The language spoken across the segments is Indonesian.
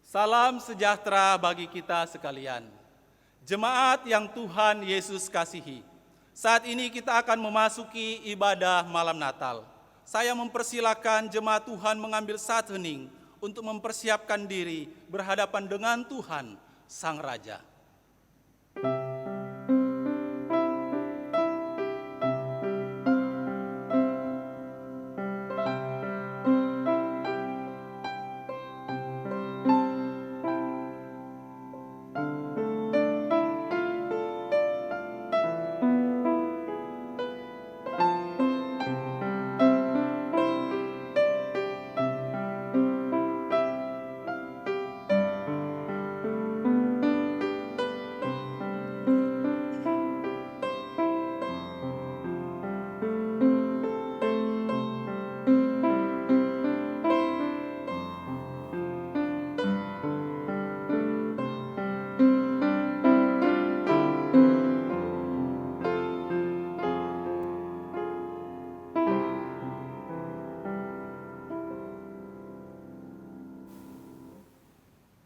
Salam sejahtera bagi kita sekalian. Jemaat yang Tuhan Yesus kasihi. Saat ini kita akan memasuki ibadah malam Natal. Saya mempersilakan jemaat Tuhan mengambil saat hening untuk mempersiapkan diri berhadapan dengan Tuhan, Sang Raja.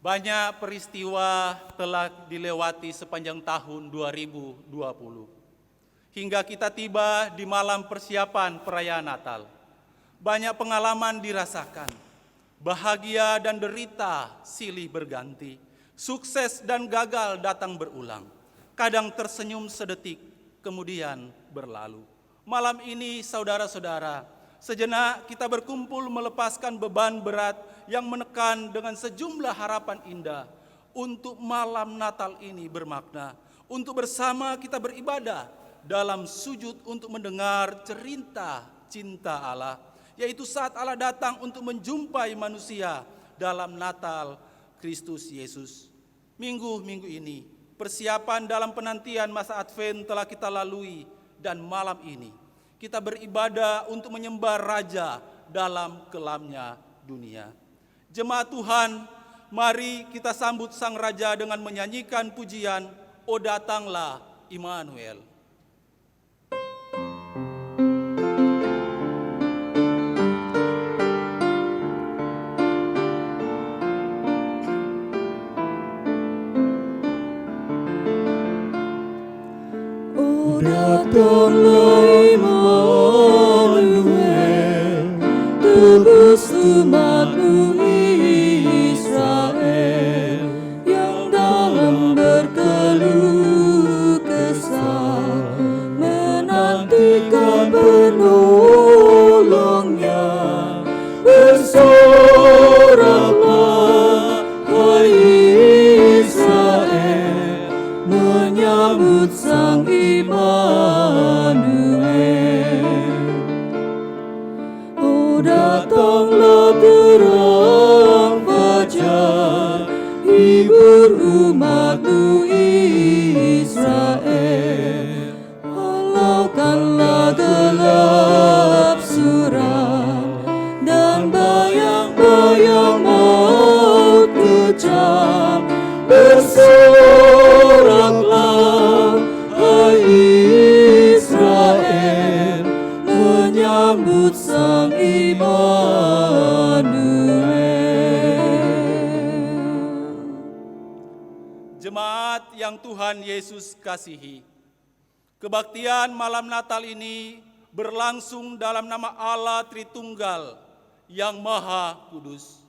Banyak peristiwa telah dilewati sepanjang tahun 2020, hingga kita tiba di malam persiapan perayaan Natal. Banyak pengalaman dirasakan, bahagia dan derita silih berganti, sukses dan gagal datang berulang, kadang tersenyum sedetik, kemudian berlalu. Malam ini saudara-saudara, sejenak kita berkumpul melepaskan beban berat yang menekan dengan sejumlah harapan indah untuk malam Natal ini bermakna, untuk bersama kita beribadah dalam sujud untuk mendengar cerita cinta Allah, yaitu saat Allah datang untuk menjumpai manusia dalam Natal Kristus Yesus. Minggu-minggu ini, persiapan dalam penantian masa Advent telah kita lalui, dan malam ini kita beribadah untuk menyembah Raja dalam kelamnya dunia. Jemaat Tuhan, mari kita sambut Sang Raja dengan menyanyikan pujian, "O datanglah Immanuel." O datanglah Immanuel, tebus umat-Mu Israel, yang dalam berkeluh kesah menantikan penolongnya. Bersoraklah, hai Israel, menyambut Sang Immanuel. Oh, datanglah terang fajar, hibur umat-Mu Israel. Halaukanlah gelap suram dan bayang-bayang maut kejam. Bersoraklah, hai Israel, menyambut Sang Immanuel. Jemaat yang Tuhan Yesus kasihi, kebaktian malam Natal ini berlangsung dalam nama Allah Tritunggal yang Maha Kudus,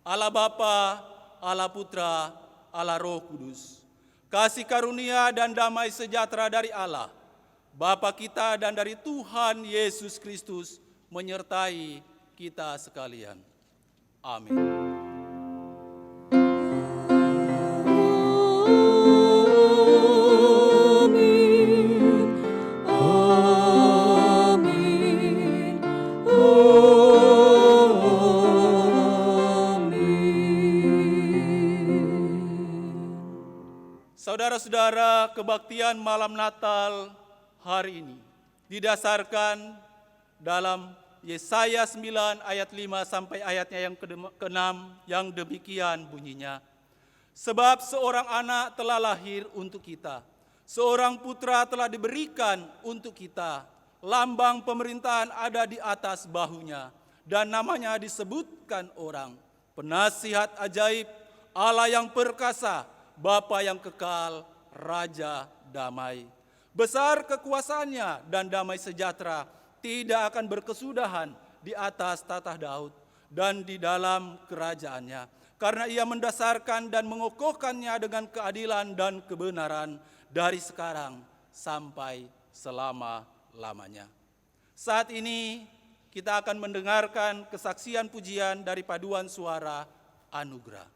Allah Bapa, Allah Putra, Allah Roh Kudus. Kasih karunia dan damai sejahtera dari Allah, Bapa kita dan dari Tuhan Yesus Kristus menyertai kita sekalian. Amin. Saudara-saudara, kebaktian malam Natal hari ini didasarkan dalam Yesaya 9 ayat 5 sampai ayatnya yang ke-6 yang demikian bunyinya. Sebab seorang anak telah lahir untuk kita, seorang putra telah diberikan untuk kita, lambang pemerintahan ada di atas bahunya, dan namanya disebutkan orang, penasihat ajaib, Allah yang perkasa, Bapa yang kekal, Raja damai. Besar kekuasaannya dan damai sejahtera tidak akan berkesudahan di atas tata Daud dan di dalam kerajaannya. Karena ia mendasarkan dan mengokohkannya dengan keadilan dan kebenaran dari sekarang sampai selama-lamanya. Saat ini kita akan mendengarkan kesaksian pujian dari paduan suara anugerah.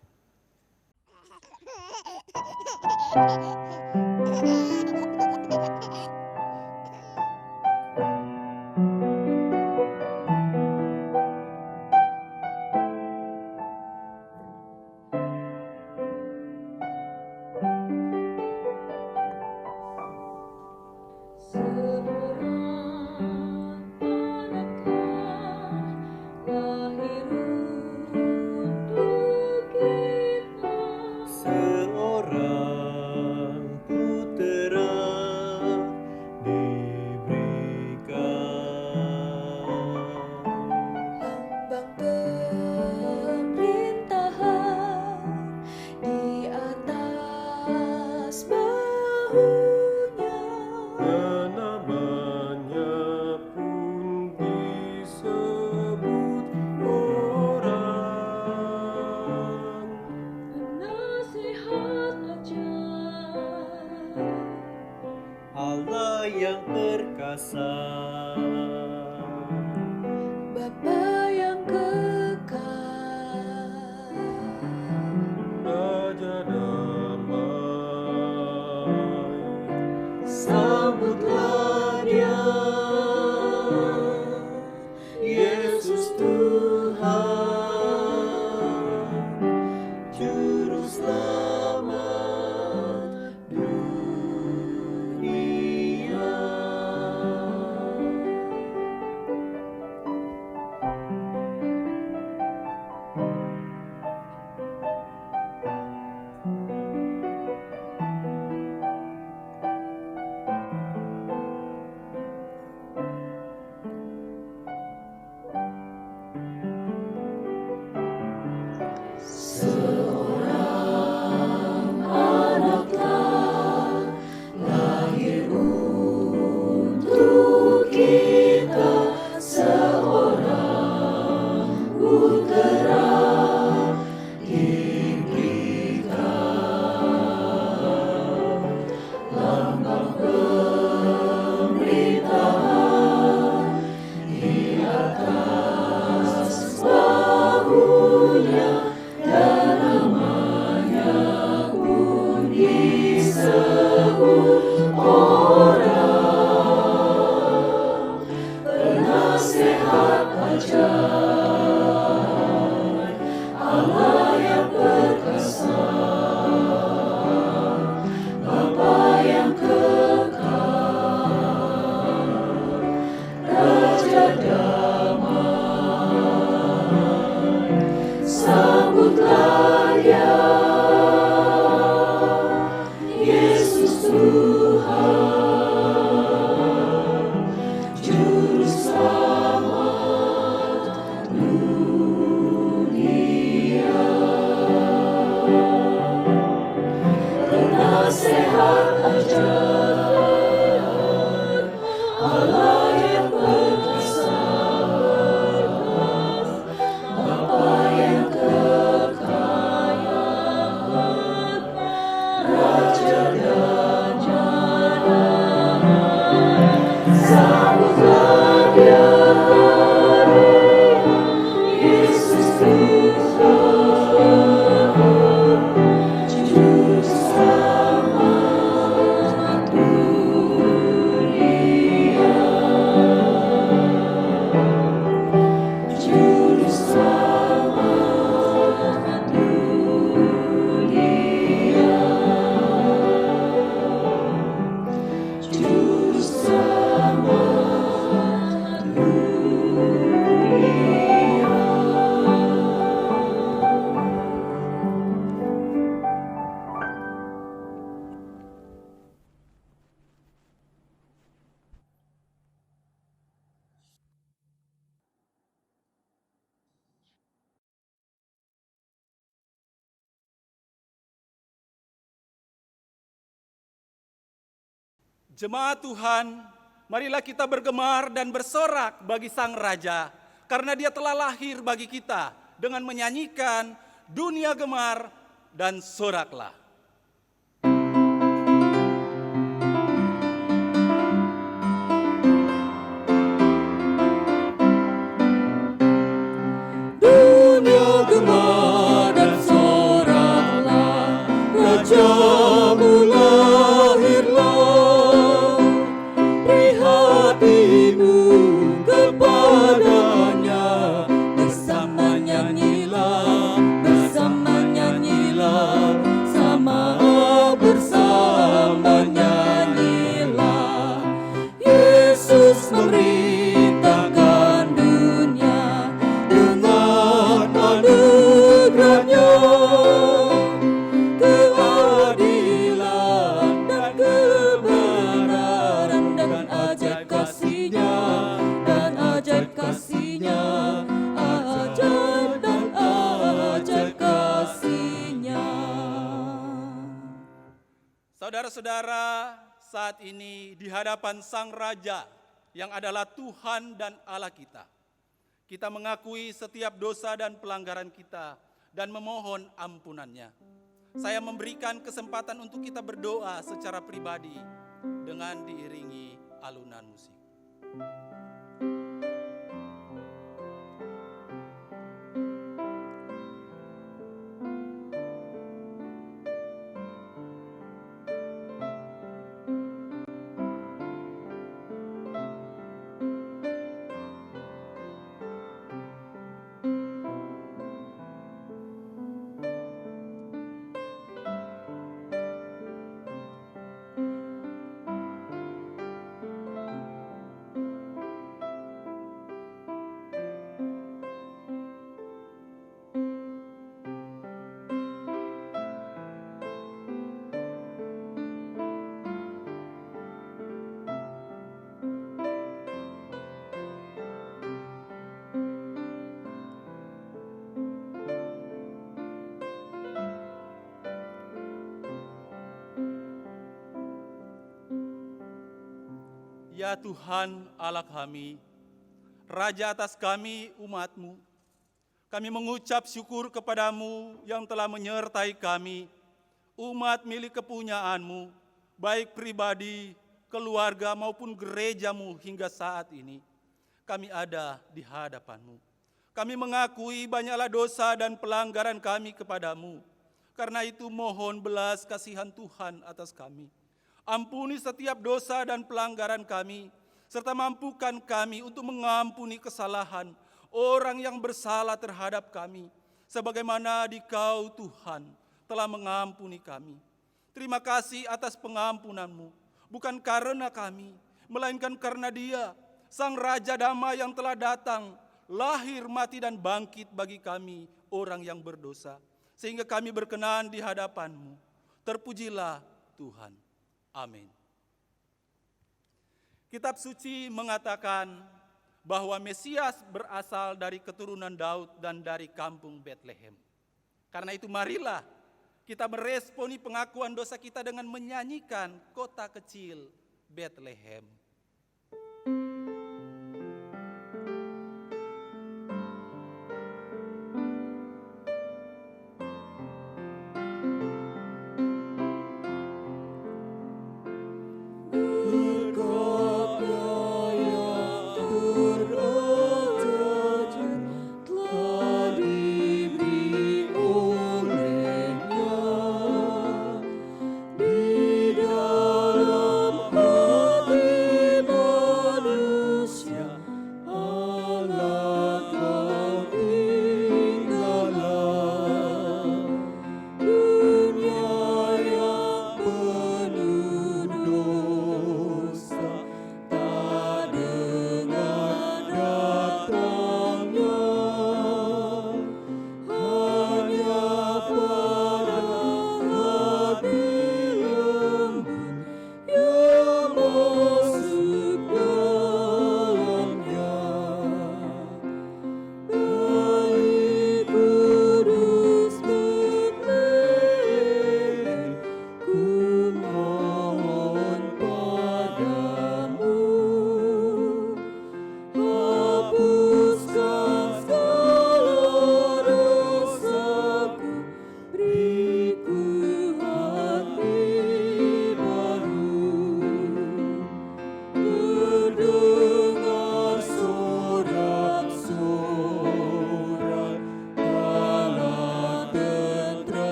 Allah yang perkasa, Bapa yang kekal, Raja damai, sambutlah Dia, Yesus Tuhan, Juru Selamat dunia. Sambutlah Dia, Yesus Tuhan, Juru Selamat dunia. Penasehat ajaib, Allah yang perkasa, Bapa yang kekal, Raja damai, sambutlah Dia, Yesus Tuhan, Juru Selamat dunia. Juru Selamat dunia. Juru Selamat dunia. Jemaat Tuhan, marilah kita bergemar dan bersorak bagi Sang Raja, karena Dia telah lahir bagi kita dengan menyanyikan dunia gemar dan soraklah. Dunia gemar dan soraklah, Rajamu lahirlah. Beri hatimu kepadanya, bersama nyanyilah, bersama nyanyilah. Yesus memerintahkan dunia dengan anugerahnya, keadilan dan kebenaran dan ajaib kasih-Nya, ajaib dan ajaib kasih-Nya. Saudara-saudara, saat ini di hadapan Sang Raja yang adalah Tuhan dan Allah kita, kita mengakui setiap dosa dan pelanggaran kita dan memohon ampunan-Nya. Saya memberikan kesempatan untuk kita berdoa secara pribadi dengan diiringi alunan musik. Ya Tuhan Allah kami, Raja atas kami umat-Mu, kami mengucap syukur kepadamu yang telah menyertai kami, umat milik kepunyaan-Mu, baik pribadi, keluarga maupun gereja-Mu hingga saat ini. Kami ada di hadapan-Mu. Kami mengakui banyaklah dosa dan pelanggaran kami kepadamu. Karena itu mohon belas kasihan Tuhan atas kami. Ampuni setiap dosa dan pelanggaran kami, serta mampukan kami untuk mengampuni kesalahan orang yang bersalah terhadap kami, sebagaimana Dikau Tuhan telah mengampuni kami. Terima kasih atas pengampunan-Mu, bukan karena kami, melainkan karena Dia, Sang Raja Damai yang telah datang, lahir, mati, dan bangkit bagi kami, orang yang berdosa, sehingga kami berkenan di hadapan-Mu. Terpujilah Tuhan. Amin. Kitab suci mengatakan bahwa Mesias berasal dari keturunan Daud dan dari kampung Betlehem. Karena itu marilah kita meresponi pengakuan dosa kita dengan menyanyikan kota kecil Betlehem. Di dalam hati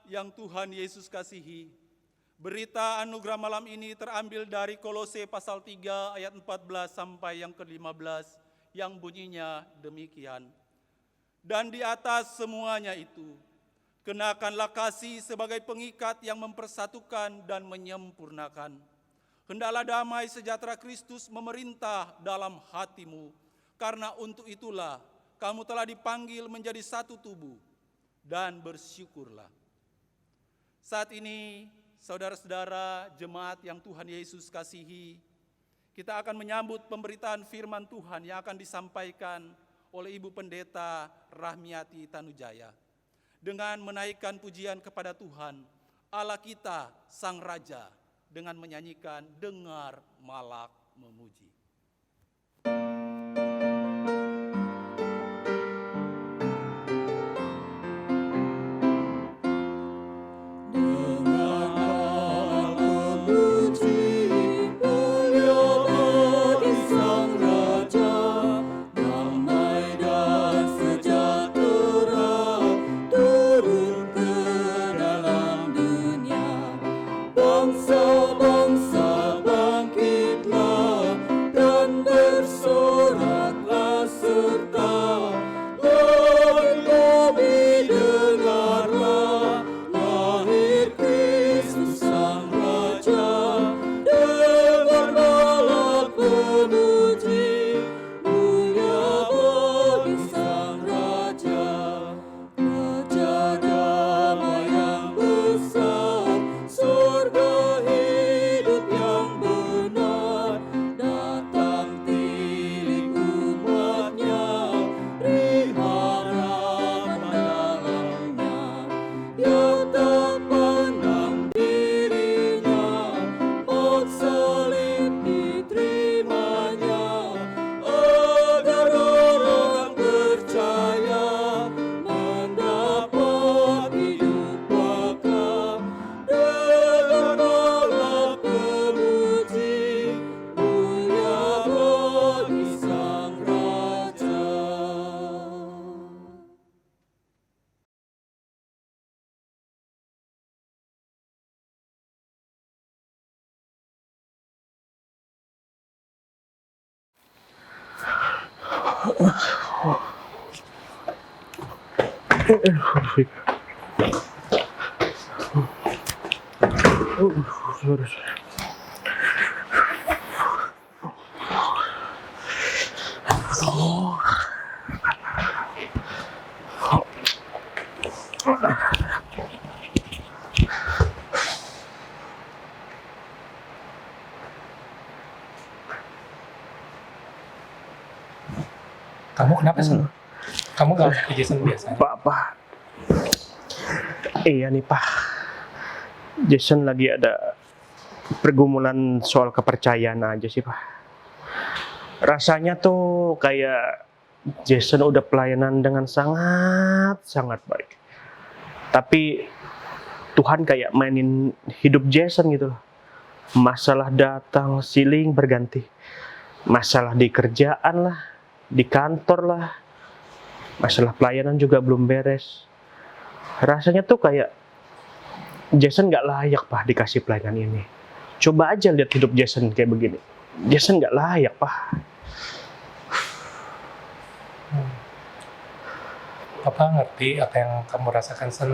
yang Tuhan Yesus kasihi, berita anugerah malam ini terambil dari Kolose pasal 3 ayat 14 sampai yang ke-15 yang bunyinya demikian. Dan di atas semuanya itu, kenakanlah kasih sebagai pengikat yang mempersatukan dan menyempurnakan. Hendaklah damai sejahtera Kristus memerintah dalam hatimu, karena untuk itulah kamu telah dipanggil menjadi satu tubuh, dan bersyukurlah. Saat ini, saudara-saudara jemaat yang Tuhan Yesus kasihi, kita akan menyambut pemberitaan firman Tuhan yang akan disampaikan oleh Ibu Pendeta Rahmiati Tanujaya dengan menaikkan pujian kepada Tuhan, Allah kita, Sang Raja, dengan menyanyikan Dengar Malak Memuji. Bangsa-bangsa bangkitlah dan bersoraklah serta lebih-lebih dengarlah lahir Kristus Sang Raja. Dengarlah pemuji mulia bagi Sang Raja. Raja damai yang besar, surga hidup yang benar, datang tilik umatnya, beri harapan dalamnya. Dia tak pandang dirinya, maut salib diterimanya, agar orang percaya mendapat hidup kekal. Dengarlah pemuji mulia bagi Sang Raja. Kamu kenapa sih? Kamu gak ke Jason biasa? Pak. Iya nih Pak. Jason lagi ada pergumulan soal kepercayaan aja sih Pak. Rasanya tuh kayak Jason udah pelayanan dengan sangat baik. Tapi Tuhan kayak mainin hidup Jason gitu loh. Masalah datang silih berganti. Masalah di kerjaan lah, di kantor lah, masalah pelayanan juga belum beres. Rasanya tuh kayak Jason gak layak Pak dikasih pelayanan ini. Coba aja lihat hidup Jason kayak begini. Jason gak layak Pak. Papa ngerti apa yang kamu rasakan, Sen.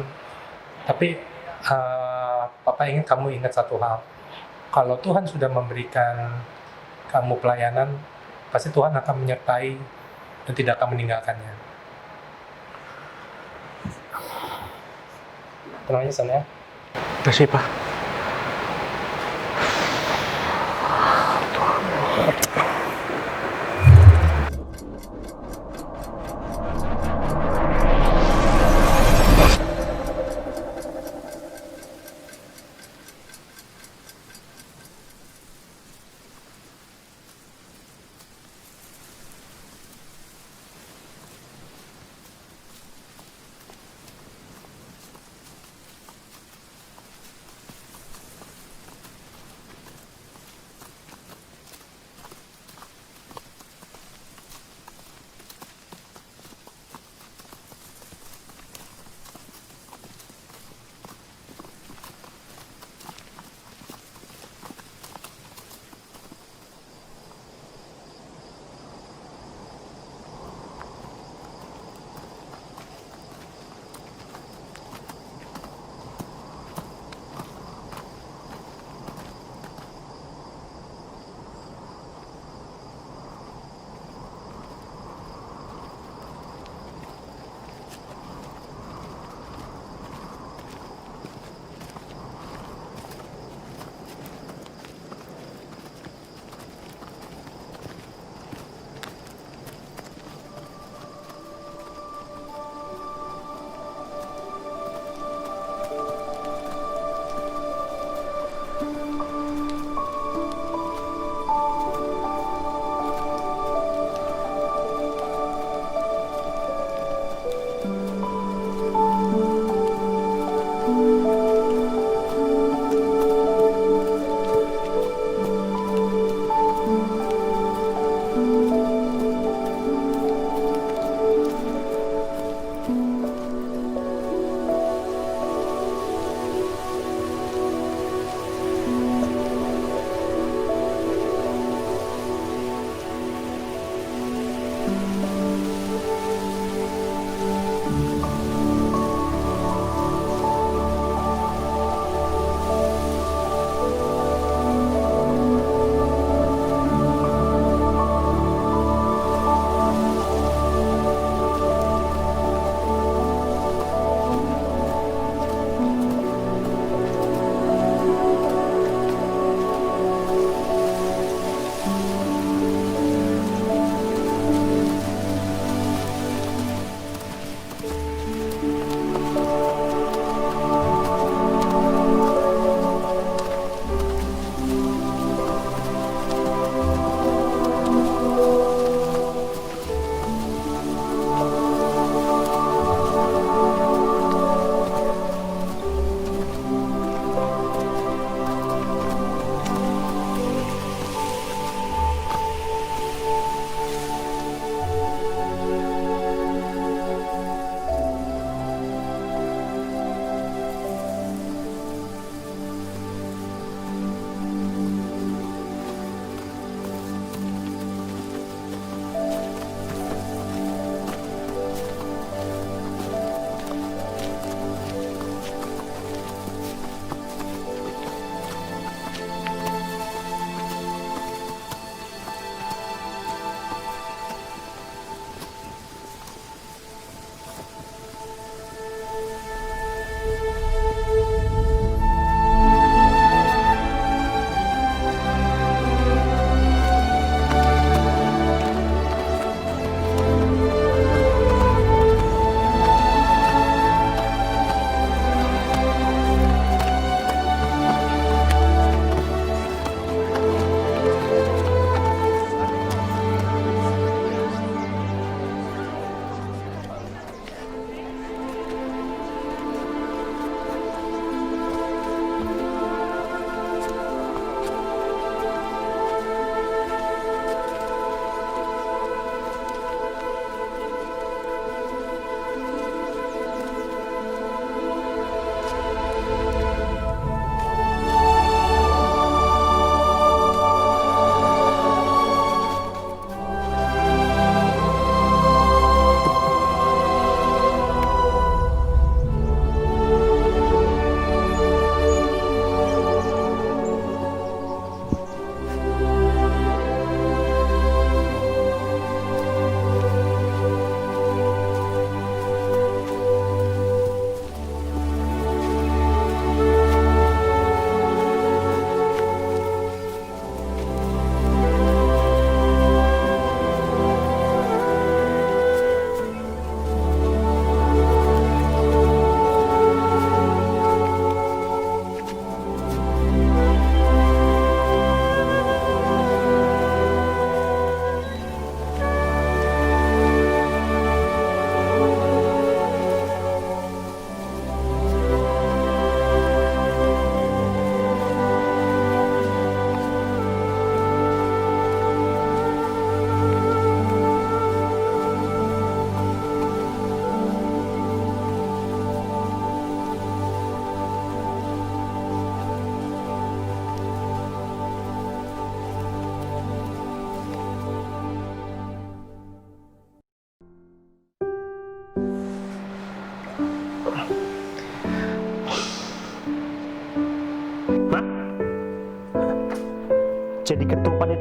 Tapi Papa ingin kamu ingat satu hal. Kalau Tuhan sudah memberikan kamu pelayanan, pasti Tuhan akan menyertai dan tidak akan meninggalkannya. Tenang aja, Sen, ya. Terima kasih Pak.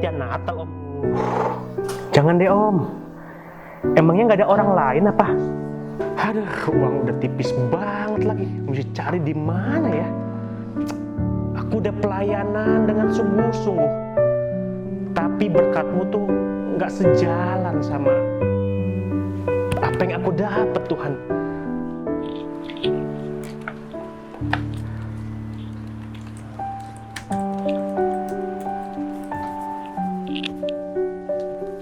perhatian Natal, Om. Jangan deh, Om. Emangnya nggak ada orang lain apa? Aduh, uang udah tipis banget lagi. Mesti cari di mana ya? Aku udah pelayanan dengan sungguh-sungguh. Tapi berkat-Mu tuh nggak sejalan sama apa yang aku dapat, Tuhan.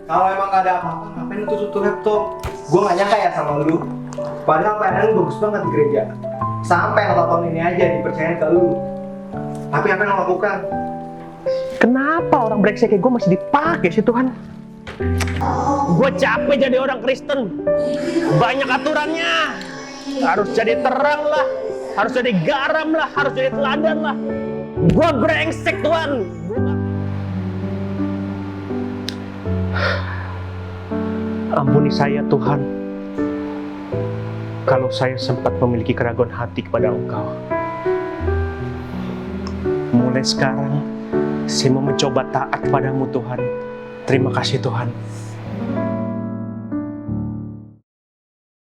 Kalau emang gak ada apa-apa, ngapain lu tutup laptop? Gue gak nyangka ya sama lu. Padahal pelayanan lu bagus banget di gereja. Sampai nonton ini aja dipercayain ke lu. Tapi apa yang lo lakukan? Kenapa orang brengsek kayak gue masih dipakai sih, Tuhan? Gue capek jadi orang Kristen. Banyak aturannya. Harus jadi terang lah. Harus jadi garam lah. Harus jadi teladan lah. Gue brengsek, Tuhan. Ampuni saya, Tuhan, kalau saya sempat memiliki keraguan hati kepada Engkau. Mulai sekarang, saya mau mencoba taat padamu, Tuhan. Terima kasih, Tuhan.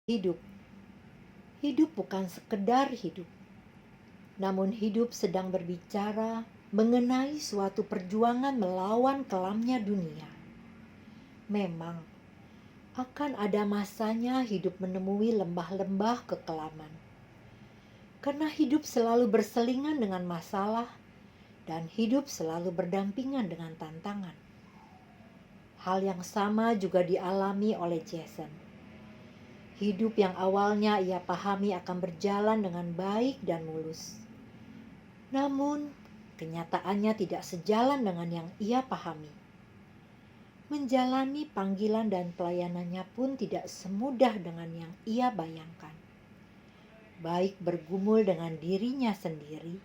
Hidup bukan sekedar hidup, namun hidup sedang berbicara mengenai suatu perjuangan melawan kelamnya dunia. Memang, akan ada masanya hidup menemui lembah-lembah kekelaman. Karena hidup selalu berselingan dengan masalah dan hidup selalu berdampingan dengan tantangan. Hal yang sama juga dialami oleh Jason. Hidup yang awalnya ia pahami akan berjalan dengan baik dan mulus. Namun, kenyataannya tidak sejalan dengan yang ia pahami. Menjalani panggilan dan pelayanannya pun tidak semudah dengan yang ia bayangkan. Baik bergumul dengan dirinya sendiri,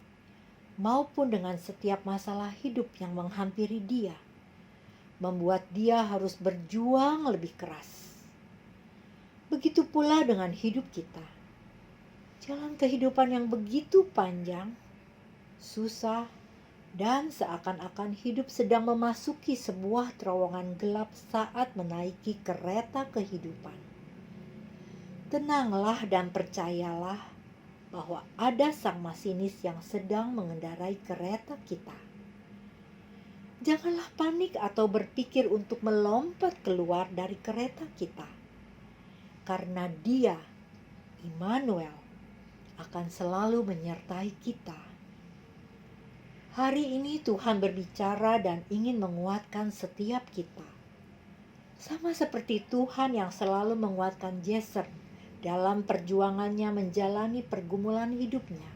maupun dengan setiap masalah hidup yang menghampiri dia, membuat dia harus berjuang lebih keras. Begitu pula dengan hidup kita. Jalan kehidupan yang begitu panjang, susah, dan seakan-akan hidup sedang memasuki sebuah terowongan gelap saat menaiki kereta kehidupan. Tenanglah dan percayalah bahwa ada sang masinis yang sedang mengendarai kereta kita. Janganlah panik atau berpikir untuk melompat keluar dari kereta kita. Karena Dia, Immanuel, akan selalu menyertai kita. Hari ini Tuhan berbicara dan ingin menguatkan setiap kita. Sama seperti Tuhan yang selalu menguatkan Jason dalam perjuangannya menjalani pergumulan hidupnya.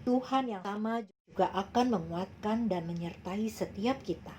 Tuhan yang sama juga akan menguatkan dan menyertai setiap kita.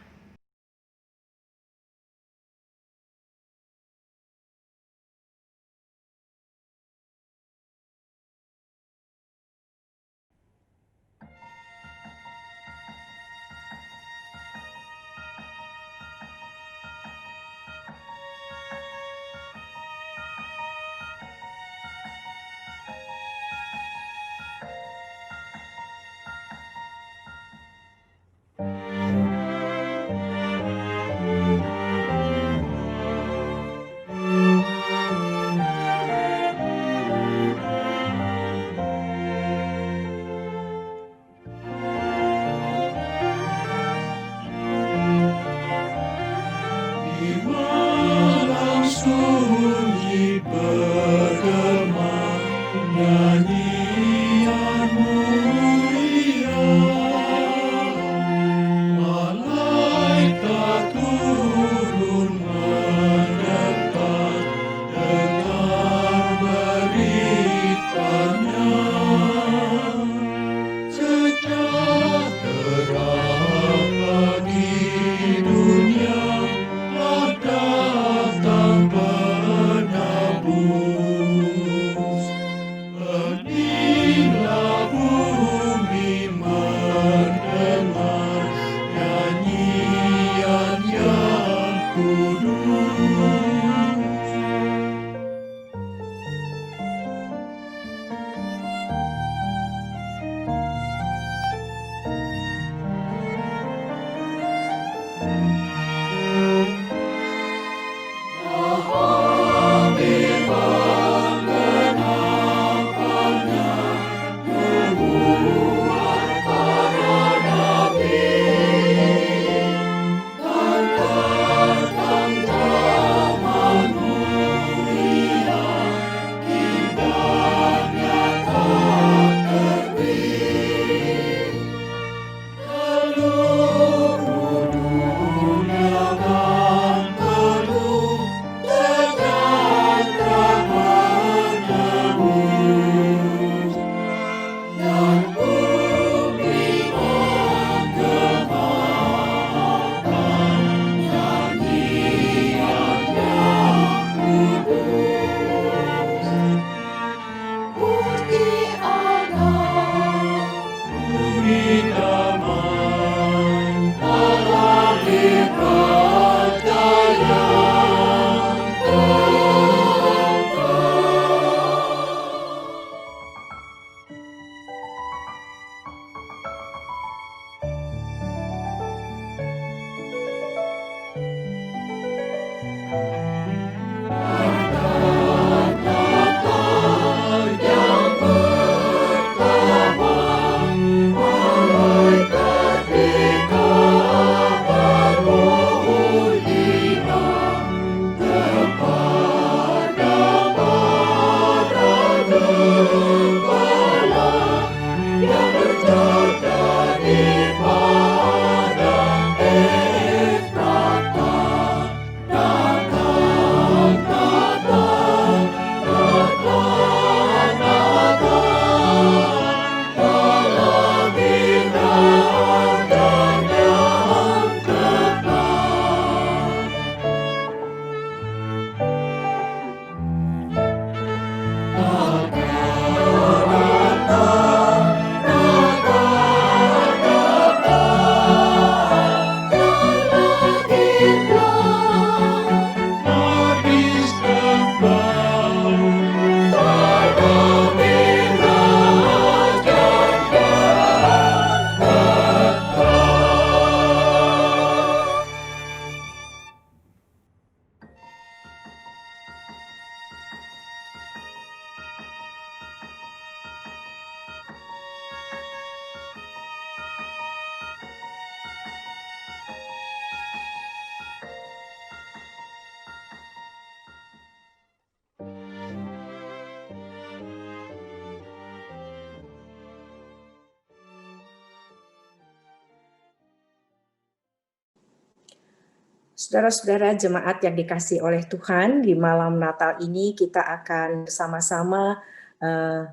Saudara-saudara jemaat yang dikasihi oleh Tuhan, di malam Natal ini kita akan bersama-sama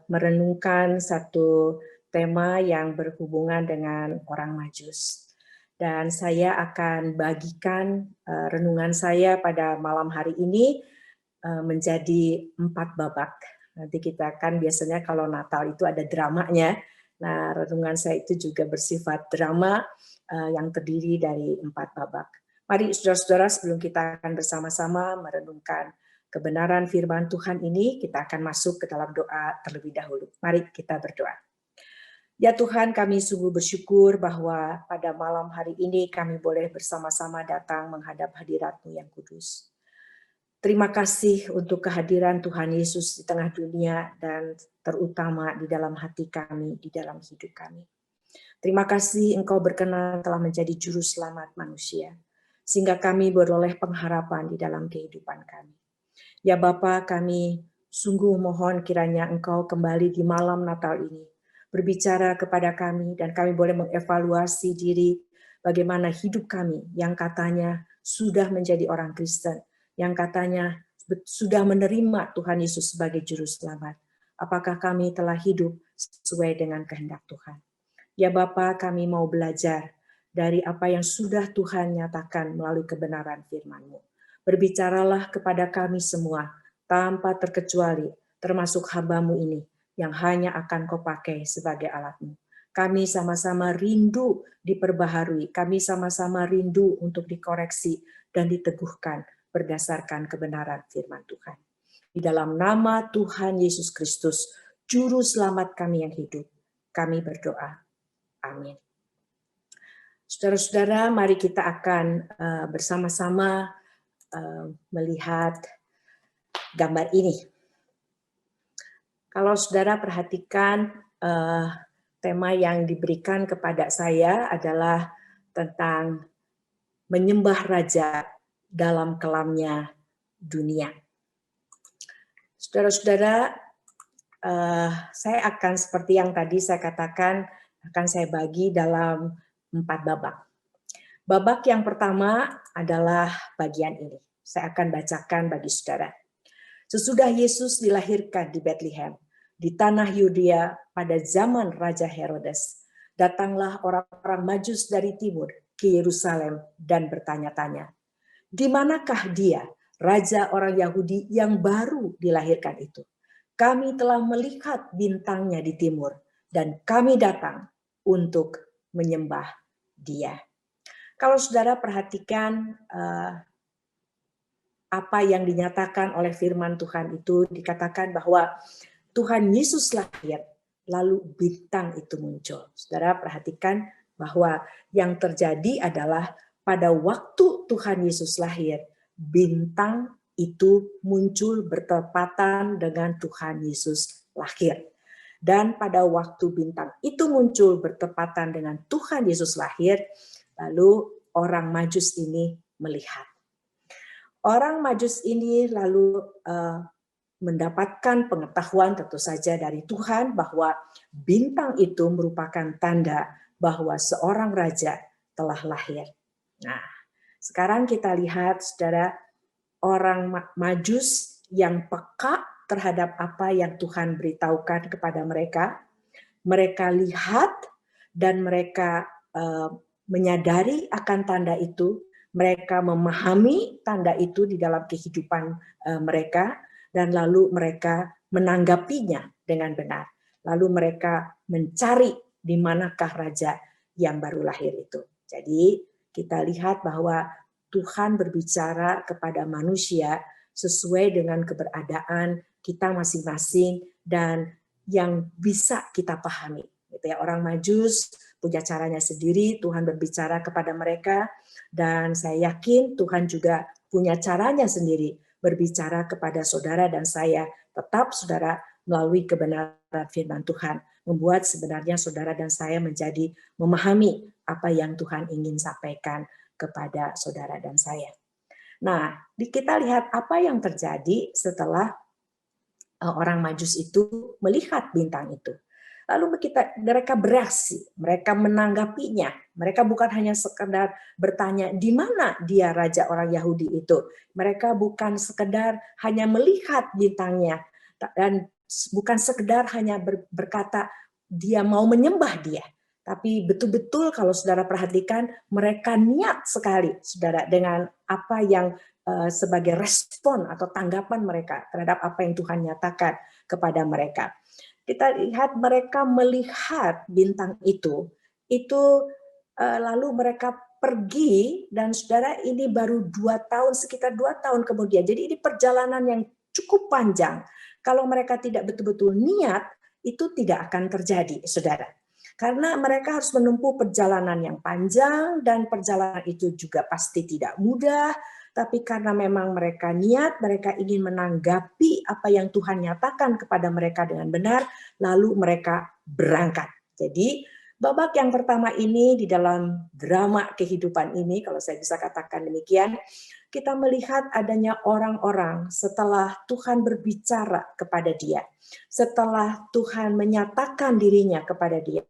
merenungkan satu tema yang berhubungan dengan orang Majus. Dan saya akan bagikan renungan saya pada malam hari ini menjadi 4 babak. Nanti kita kan biasanya kalau Natal itu ada dramanya. Nah, renungan saya itu juga bersifat drama yang terdiri dari 4 babak. Mari saudara-saudara, sebelum kita akan bersama-sama merenungkan kebenaran firman Tuhan ini, kita akan masuk ke dalam doa terlebih dahulu. Mari kita berdoa. Ya Tuhan, kami sungguh bersyukur bahwa pada malam hari ini kami boleh bersama-sama datang menghadap hadirat-Mu yang kudus. Terima kasih untuk kehadiran Tuhan Yesus di tengah dunia dan terutama di dalam hati kami, di dalam hidup kami. Terima kasih Engkau berkenan telah menjadi juru selamat manusia, sehingga kami beroleh pengharapan di dalam kehidupan kami. Ya Bapa, kami sungguh mohon kiranya Engkau kembali di malam Natal ini, berbicara kepada kami dan kami boleh mengevaluasi diri bagaimana hidup kami yang katanya sudah menjadi orang Kristen, yang katanya sudah menerima Tuhan Yesus sebagai juru selamat. Apakah kami telah hidup sesuai dengan kehendak Tuhan? Ya Bapa, kami mau belajar dari apa yang sudah Tuhan nyatakan melalui kebenaran firman-Mu. Berbicaralah kepada kami semua, tanpa terkecuali, termasuk hamba-Mu ini, yang hanya akan Kau pakai sebagai alat-Mu. Kami sama-sama rindu diperbaharui, kami sama-sama rindu untuk dikoreksi dan diteguhkan berdasarkan kebenaran firman Tuhan. Di dalam nama Tuhan Yesus Kristus, Juru Selamat kami yang hidup, kami berdoa. Amin. Saudara-saudara, mari kita akan bersama-sama melihat gambar ini. Kalau saudara perhatikan, tema yang diberikan kepada saya adalah tentang menyembah Raja dalam kelamnya dunia. Saudara-saudara, saya akan seperti yang tadi saya katakan, akan saya bagi dalam 4 babak. Babak yang pertama adalah bagian ini. Saya akan bacakan bagi saudara. Sesudah Yesus dilahirkan di Bethlehem, di tanah Yudea pada zaman Raja Herodes, datanglah orang-orang Majus dari timur ke Yerusalem dan bertanya-tanya, di manakah dia, Raja orang Yahudi yang baru dilahirkan itu? Kami telah melihat bintangnya di timur, dan kami datang untuk menyembah dia. Kalau saudara perhatikan apa yang dinyatakan oleh firman Tuhan itu, dikatakan bahwa Tuhan Yesus lahir, lalu bintang itu muncul. Saudara perhatikan bahwa yang terjadi adalah pada waktu Tuhan Yesus lahir, bintang itu muncul bertepatan dengan Tuhan Yesus lahir. Dan pada waktu bintang itu muncul bertepatan dengan Tuhan Yesus lahir, lalu orang Majus ini melihat. Orang Majus ini lalu mendapatkan pengetahuan tentu saja dari Tuhan bahwa bintang itu merupakan tanda bahwa seorang raja telah lahir. Nah, sekarang kita lihat saudara, orang Majus yang peka terhadap apa yang Tuhan beritahukan kepada mereka. Mereka lihat dan mereka menyadari akan tanda itu. Mereka memahami tanda itu di dalam kehidupan mereka. Dan lalu mereka menanggapinya dengan benar. Lalu mereka mencari di manakah raja yang baru lahir itu. Jadi kita lihat bahwa Tuhan berbicara kepada manusia sesuai dengan keberadaan kita masing-masing dan yang bisa kita pahami. Gitu ya, orang Majus punya caranya sendiri, Tuhan berbicara kepada mereka, dan saya yakin Tuhan juga punya caranya sendiri berbicara kepada saudara dan saya. Tetap saudara melalui kebenaran firman Tuhan membuat sebenarnya saudara dan saya menjadi memahami apa yang Tuhan ingin sampaikan kepada saudara dan saya. Nah, kita lihat apa yang terjadi setelah orang Majus itu melihat bintang itu. Lalu mereka bereaksi, mereka menanggapinya. Mereka bukan hanya sekedar bertanya di mana dia raja orang Yahudi itu. Mereka bukan sekedar hanya melihat bintangnya dan bukan sekedar hanya berkata dia mau menyembah dia. Tapi betul-betul kalau saudara perhatikan mereka niat sekali saudara dengan apa yang sebagai respon atau tanggapan mereka terhadap apa yang Tuhan nyatakan kepada mereka. Kita lihat mereka melihat bintang itu lalu mereka pergi dan saudara ini baru sekitar 2 tahun kemudian. Jadi ini perjalanan yang cukup panjang. Kalau mereka tidak betul-betul niat, itu tidak akan terjadi, saudara. Karena mereka harus menempuh perjalanan yang panjang dan perjalanan itu juga pasti tidak mudah. Tapi karena memang mereka niat, mereka ingin menanggapi apa yang Tuhan nyatakan kepada mereka dengan benar, lalu mereka berangkat. Jadi babak yang pertama ini di dalam drama kehidupan ini, kalau saya bisa katakan demikian, kita melihat adanya orang-orang setelah Tuhan berbicara kepada dia, setelah Tuhan menyatakan dirinya kepada dia,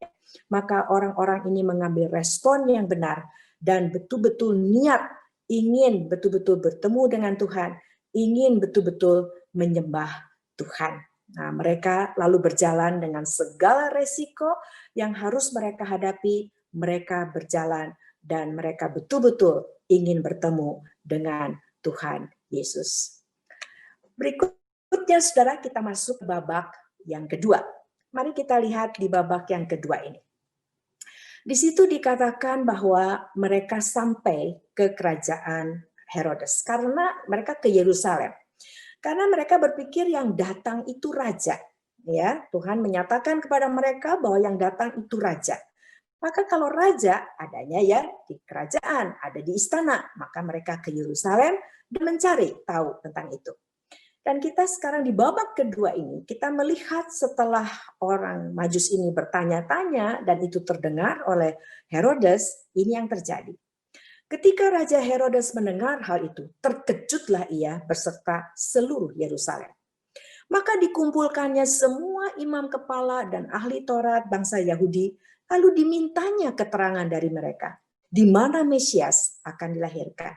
maka orang-orang ini mengambil respon yang benar dan betul-betul niat ingin betul-betul bertemu dengan Tuhan, ingin betul-betul menyembah Tuhan. Nah, mereka lalu berjalan dengan segala resiko yang harus mereka hadapi, mereka berjalan dan mereka betul-betul ingin bertemu dengan Tuhan Yesus. Berikutnya, saudara, kita masuk ke babak yang kedua. Mari kita lihat di babak yang kedua ini. Di situ dikatakan bahwa mereka sampai ke kerajaan Herodes karena mereka ke Yerusalem. Karena mereka berpikir yang datang itu raja. Ya, Tuhan menyatakan kepada mereka bahwa yang datang itu raja. Maka kalau raja adanya ya di kerajaan, ada di istana, maka mereka ke Yerusalem dan mencari tahu tentang itu. Dan kita sekarang di babak kedua ini, kita melihat setelah orang Majus ini bertanya-tanya dan itu terdengar oleh Herodes, ini yang terjadi. Ketika Raja Herodes mendengar hal itu, terkejutlah ia beserta seluruh Yerusalem. Maka dikumpulkannya semua imam kepala dan ahli Taurat bangsa Yahudi, lalu dimintanya keterangan dari mereka, di mana Mesias akan dilahirkan.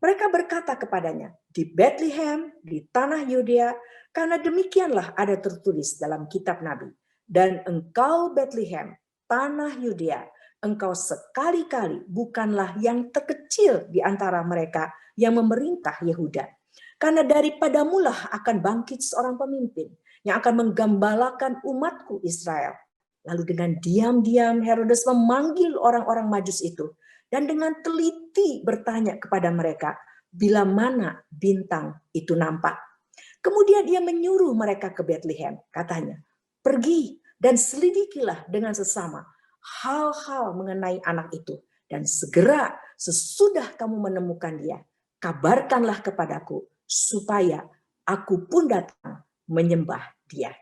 Mereka berkata kepadanya, di Bethlehem, di tanah Yudea, karena demikianlah ada tertulis dalam kitab Nabi. Dan engkau Bethlehem, tanah Yudea, engkau sekali-kali bukanlah yang terkecil di antara mereka yang memerintah Yehuda. Karena daripadamulah akan bangkit seorang pemimpin yang akan menggembalakan umatku Israel. Lalu dengan diam-diam Herodes memanggil orang-orang Majus itu. Dan dengan teliti bertanya kepada mereka, bila mana bintang itu nampak. Kemudian dia menyuruh mereka ke Bethlehem, katanya, pergi dan selidikilah dengan sesama hal-hal mengenai anak itu. Dan segera sesudah kamu menemukan dia, kabarkanlah kepadaku, supaya aku pun datang menyembah dia.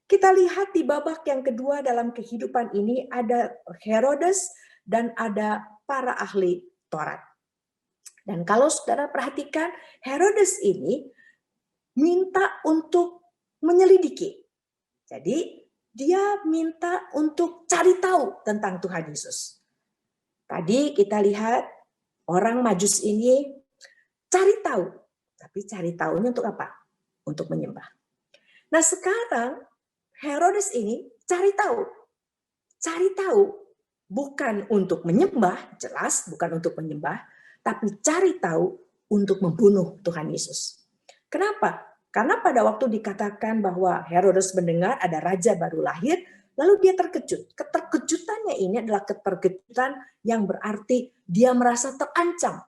Kita lihat di babak yang kedua dalam kehidupan ini ada Herodes dan ada para ahli Taurat. Dan kalau saudara perhatikan, Herodes ini minta untuk menyelidiki. Jadi dia minta untuk cari tahu tentang Tuhan Yesus. Tadi kita lihat orang Majus ini cari tahu. Tapi cari tahunya untuk apa? Untuk menyembah. Nah sekarang Herodes ini cari tahu. Cari tahu. Bukan untuk menyembah, jelas bukan untuk menyembah, tapi cari tahu untuk membunuh Tuhan Yesus. Kenapa? Karena pada waktu dikatakan bahwa Herodes mendengar ada raja baru lahir, lalu dia terkejut. Keterkejutannya ini adalah keterkejutan yang berarti dia merasa terancam.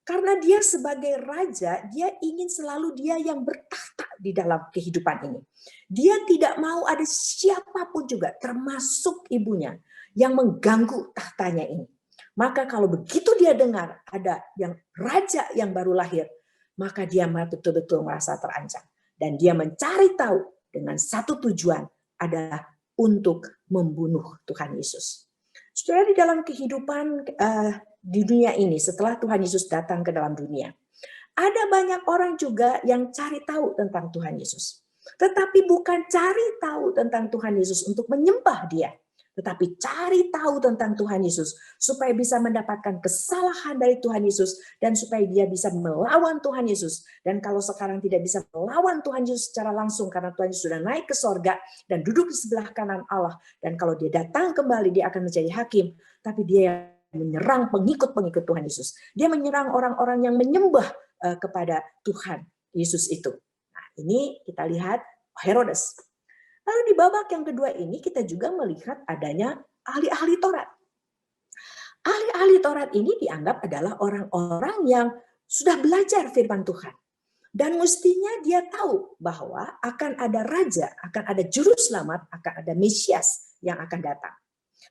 Karena dia sebagai raja, dia ingin selalu dia yang bertahta di dalam kehidupan ini. Dia tidak mau ada siapapun juga, termasuk ibunya, yang mengganggu tahtanya ini. Maka kalau begitu dia dengar ada yang raja yang baru lahir, maka dia betul-betul merasa terancam. Dan dia mencari tahu dengan satu tujuan adalah untuk membunuh Tuhan Yesus. Saudara, di dalam kehidupan di dunia ini setelah Tuhan Yesus datang ke dalam dunia, ada banyak orang juga yang cari tahu tentang Tuhan Yesus. Tetapi bukan cari tahu tentang Tuhan Yesus untuk menyembah Dia, tetapi cari tahu tentang Tuhan Yesus supaya bisa mendapatkan kesalahan dari Tuhan Yesus dan supaya dia bisa melawan Tuhan Yesus. Dan kalau sekarang tidak bisa melawan Tuhan Yesus secara langsung karena Tuhan Yesus sudah naik ke sorga dan duduk di sebelah kanan Allah, dan kalau dia datang kembali dia akan menjadi hakim, tapi dia yang menyerang pengikut-pengikut Tuhan Yesus. Dia menyerang orang-orang yang menyembah kepada Tuhan Yesus itu. Nah, ini kita lihat Herodes. Lalu di babak yang kedua ini kita juga melihat adanya ahli-ahli Taurat. Ahli-ahli Taurat ini dianggap adalah orang-orang yang sudah belajar firman Tuhan. Dan mestinya dia tahu bahwa akan ada raja, akan ada juru selamat, akan ada Mesias yang akan datang.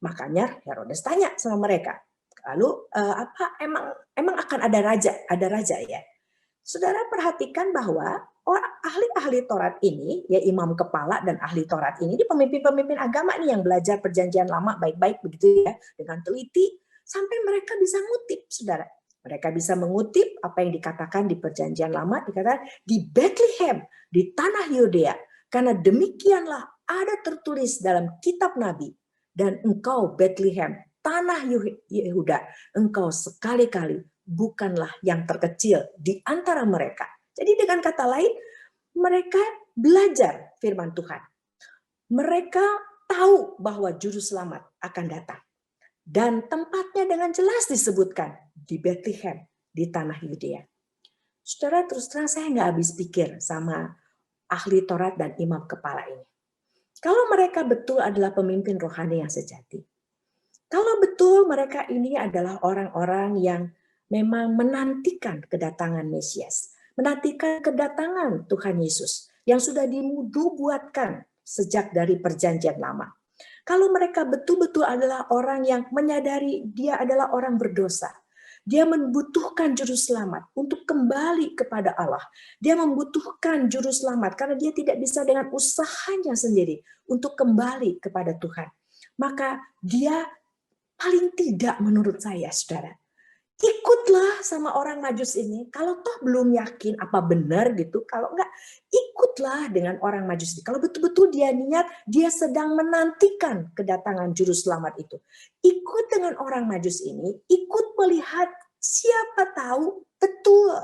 Makanya Herodes tanya sama mereka, lalu emang akan ada raja ya? Saudara perhatikan bahwa ahli-ahli Taurat ini, ya imam kepala dan ahli Taurat ini pemimpin-pemimpin agama nih yang belajar perjanjian lama baik-baik begitu ya, dengan teliti, sampai mereka bisa ngutip, saudara. Mereka bisa mengutip apa yang dikatakan di perjanjian lama, dikatakan di Bethlehem, di tanah Yudea, karena demikianlah ada tertulis dalam kitab Nabi, dan engkau Bethlehem, tanah Yehuda, engkau sekali-kali bukanlah yang terkecil di antara mereka. Jadi dengan kata lain, mereka belajar firman Tuhan. Mereka tahu bahwa juru selamat akan datang. Dan tempatnya dengan jelas disebutkan di Bethlehem, di tanah Yudea. Saudara, terus terang saya nggak habis pikir sama ahli Taurat dan imam kepala ini. Kalau mereka betul adalah pemimpin rohani yang sejati, kalau betul mereka ini adalah orang-orang yang memang menantikan kedatangan Mesias, menantikan kedatangan Tuhan Yesus yang sudah dinubuatkan sejak dari perjanjian lama. Kalau mereka betul-betul adalah orang yang menyadari dia adalah orang berdosa, dia membutuhkan juru selamat untuk kembali kepada Allah. Dia membutuhkan juru selamat karena dia tidak bisa dengan usahanya sendiri untuk kembali kepada Tuhan. Maka dia paling tidak menurut saya, saudara, ikutlah sama orang Majus ini. Kalau toh belum yakin apa benar gitu, kalau enggak, ikutlah dengan orang Majus ini. Kalau betul-betul dia niat, dia sedang menantikan kedatangan juru selamat itu. Ikut dengan orang Majus ini, ikut melihat siapa tahu betul.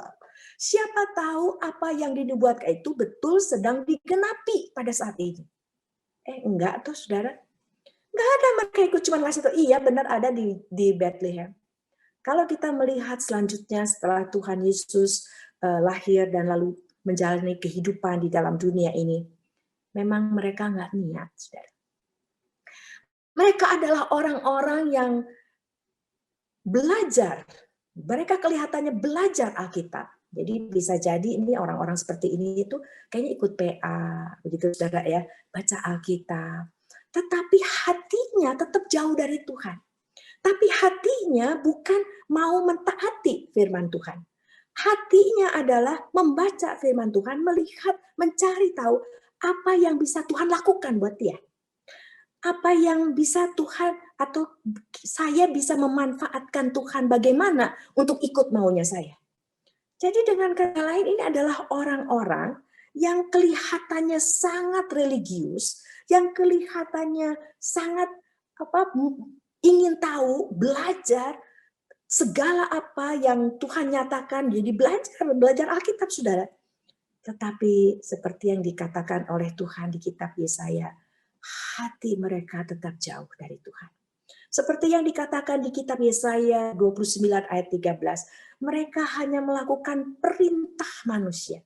Siapa tahu apa yang dinubuatkan itu betul sedang digenapi pada saat ini. Enggak tuh, saudara. Enggak ada, mereka ikut cuma ngasih tahu, iya benar ada di Bethlehem. Kalau kita melihat selanjutnya setelah Tuhan Yesus lahir dan lalu menjalani kehidupan di dalam dunia ini, memang mereka nggak niat, saudara. Mereka adalah orang-orang yang belajar. Mereka kelihatannya belajar Alkitab. Jadi bisa jadi ini orang-orang seperti ini itu kayaknya ikut PA, begitu saudara ya, baca Alkitab. Tetapi hatinya tetap jauh dari Tuhan. Tapi hatinya bukan mau mentaati firman Tuhan. Hatinya adalah membaca firman Tuhan, melihat, mencari tahu apa yang bisa Tuhan lakukan buat dia. Apa yang bisa Tuhan atau saya bisa memanfaatkan Tuhan bagaimana untuk ikut maunya saya. Jadi dengan kata lain ini adalah orang-orang yang kelihatannya sangat religius, yang kelihatannya sangat ingin tahu, belajar segala apa yang Tuhan nyatakan, jadi belajar Alkitab, saudara. Tetapi seperti yang dikatakan oleh Tuhan di kitab Yesaya, hati mereka tetap jauh dari Tuhan. Seperti yang dikatakan di kitab Yesaya 29 ayat 13, mereka hanya melakukan perintah manusia.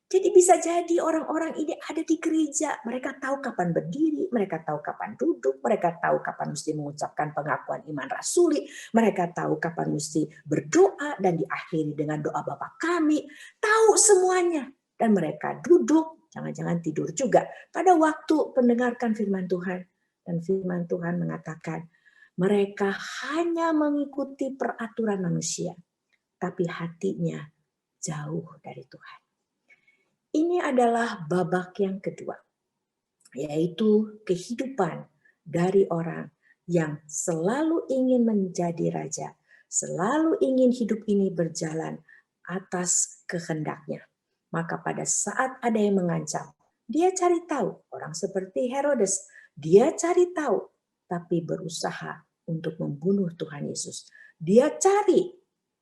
Jadi bisa jadi orang-orang ini ada di gereja, mereka tahu kapan berdiri, mereka tahu kapan duduk, mereka tahu kapan mesti mengucapkan pengakuan iman rasuli, mereka tahu kapan mesti berdoa dan diakhiri dengan doa Bapa kami, tahu semuanya. Dan mereka duduk, jangan-jangan tidur juga pada waktu mendengarkan firman Tuhan. Dan firman Tuhan mengatakan, mereka hanya mengikuti peraturan manusia, tapi hatinya jauh dari Tuhan. Ini adalah babak yang kedua, yaitu kehidupan dari orang yang selalu ingin menjadi raja, selalu ingin hidup ini berjalan atas kehendaknya. Maka pada saat ada yang mengancam, Dia cari tahu, orang seperti Herodes, dia cari tahu, tapi berusaha untuk membunuh Tuhan Yesus. Dia cari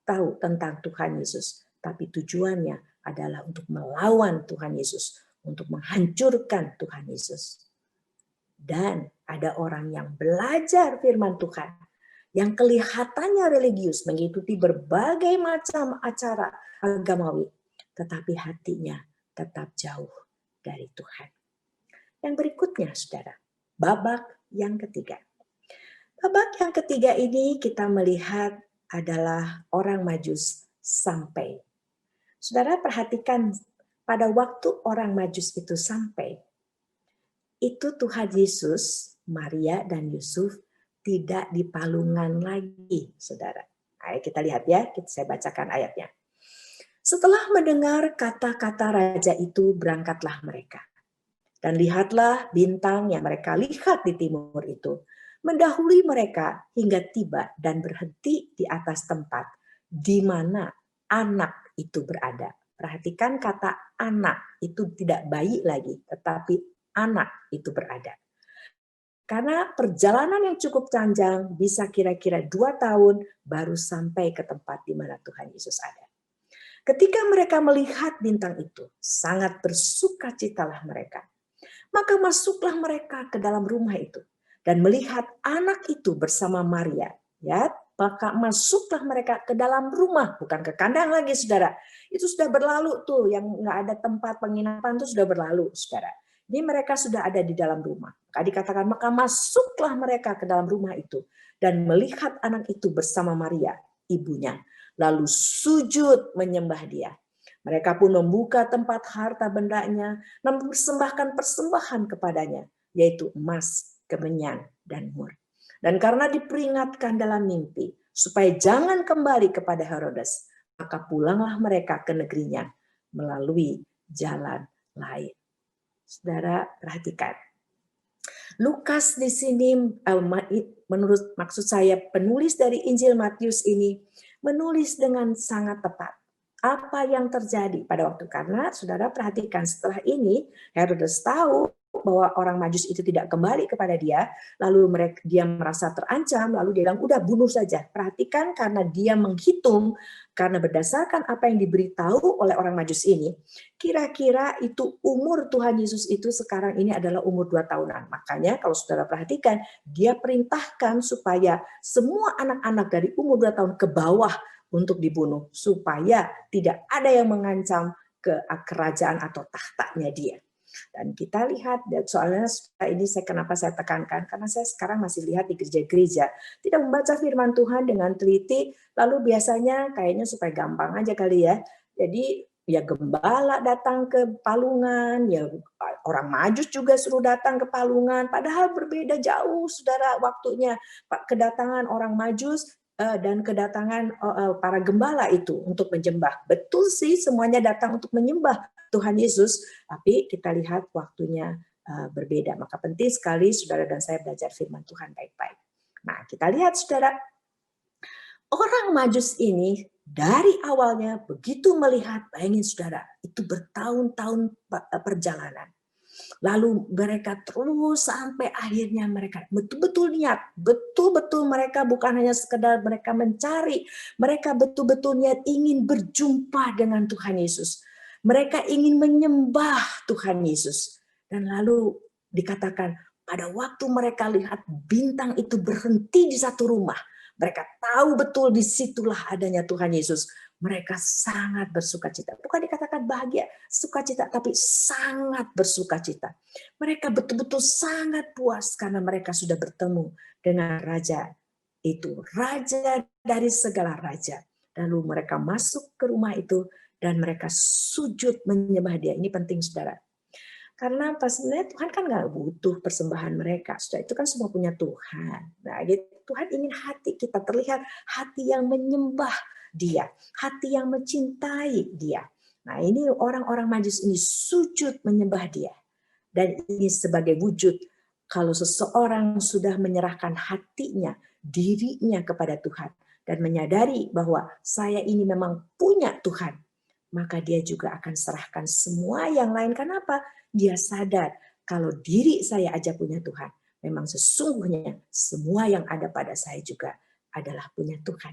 tahu tentang Tuhan Yesus, tapi tujuannya adalah untuk melawan Tuhan Yesus, untuk menghancurkan Tuhan Yesus. Dan ada orang yang belajar firman Tuhan, yang kelihatannya religius, mengikuti berbagai macam acara agamawi, tetapi hatinya tetap jauh dari Tuhan. Yang berikutnya, saudara, babak yang ketiga. Babak yang ketiga ini kita melihat adalah orang Majus sampai. Saudara perhatikan, pada waktu orang Majus itu sampai, itu Tuhan Yesus, Maria dan Yusuf tidak di palungan lagi, saudara. Ayo kita lihat ya, saya bacakan ayatnya. Setelah mendengar kata-kata raja itu, berangkatlah mereka. Dan lihatlah bintang yang mereka lihat di timur itu, mendahului mereka hingga tiba dan berhenti di atas tempat di mana anak itu berada. Perhatikan kata anak, itu tidak bayi lagi, tetapi anak itu berada. Karena perjalanan yang cukup panjang, bisa kira-kira 2 tahun, baru sampai ke tempat di mana Tuhan Yesus ada. Ketika mereka melihat bintang itu, sangat bersukacitalah mereka. Maka masuklah mereka ke dalam rumah itu dan melihat anak itu bersama Maria. Ya, maka masuklah mereka ke dalam rumah, bukan ke kandang lagi, saudara. Itu sudah berlalu tuh, yang nggak ada tempat penginapan itu sudah berlalu, saudara. Ini mereka sudah ada di dalam rumah. Maka dikatakan, maka masuklah mereka ke dalam rumah itu dan melihat anak itu bersama Maria, ibunya. Lalu sujud menyembah dia. Mereka pun membuka tempat harta bendanya, mempersembahkan persembahan kepadanya, yaitu emas, kemenyan, dan mur. Dan karena diperingatkan dalam mimpi, supaya jangan kembali kepada Herodes, maka pulanglah mereka ke negerinya melalui jalan lain. Saudara, perhatikan. Lukas di sini, menurut maksud saya, penulis dari Injil Matius ini menulis dengan sangat tepat apa yang terjadi pada waktu, karena saudara perhatikan, setelah ini Herodes tahu bahwa orang Majus itu tidak kembali kepada dia, lalu dia merasa terancam, lalu dia bilang udah bunuh saja. Perhatikan, karena dia menghitung, karena berdasarkan apa yang diberitahu oleh orang Majus ini, kira-kira itu umur Tuhan Yesus itu sekarang ini adalah umur 2 tahunan. Makanya kalau saudara perhatikan, dia perintahkan supaya semua anak-anak dari umur 2 tahun ke bawah untuk dibunuh, supaya tidak ada yang mengancam ke kerajaan atau tahtanya dia. Dan kita lihat, soalnya ini kenapa saya tekankan, karena saya sekarang masih lihat di gereja-gereja tidak membaca firman Tuhan dengan teliti, lalu biasanya kayaknya supaya gampang aja kali ya. Jadi ya gembala datang ke palungan, ya orang Majus juga suruh datang ke palungan, padahal berbeda jauh, saudara, waktunya kedatangan orang Majus dan kedatangan para gembala itu untuk menyembah. Betul sih, semuanya datang untuk menyembah Tuhan Yesus, tapi kita lihat waktunya berbeda. Maka penting sekali saudara dan saya belajar firman Tuhan baik-baik. Nah, kita lihat saudara, orang Majus ini dari awalnya begitu melihat, bayangin saudara, itu bertahun-tahun perjalanan. Lalu mereka terus sampai akhirnya mereka betul-betul niat, betul-betul mereka bukan hanya sekedar mereka mencari, mereka betul-betul niat ingin berjumpa dengan Tuhan Yesus. Mereka ingin menyembah Tuhan Yesus. Dan lalu dikatakan pada waktu mereka lihat bintang itu berhenti di satu rumah, mereka tahu betul disitulah adanya Tuhan Yesus. Mereka sangat bersukacita. Bukan dikatakan bahagia, sukacita, tapi sangat bersukacita. Mereka betul-betul sangat puas karena mereka sudah bertemu dengan raja itu. Raja dari segala raja. Lalu mereka masuk ke rumah itu dan mereka sujud menyembah dia. Ini penting, saudara. Karena pas sebenarnya Tuhan kan nggak butuh persembahan mereka. Saudara, itu kan semua punya Tuhan. Nah, gitu. Tuhan ingin hati kita terlihat hati yang menyembah dia, hati yang mencintai dia. Nah, ini orang-orang Majus ini sujud menyembah dia. Dan ini sebagai wujud kalau seseorang sudah menyerahkan hatinya, dirinya kepada Tuhan dan menyadari bahwa saya ini memang punya Tuhan. maka dia juga akan serahkan semua yang lain. Kenapa? Dia sadar kalau diri saya aja punya Tuhan, memang sesungguhnya semua yang ada pada saya juga adalah punya Tuhan.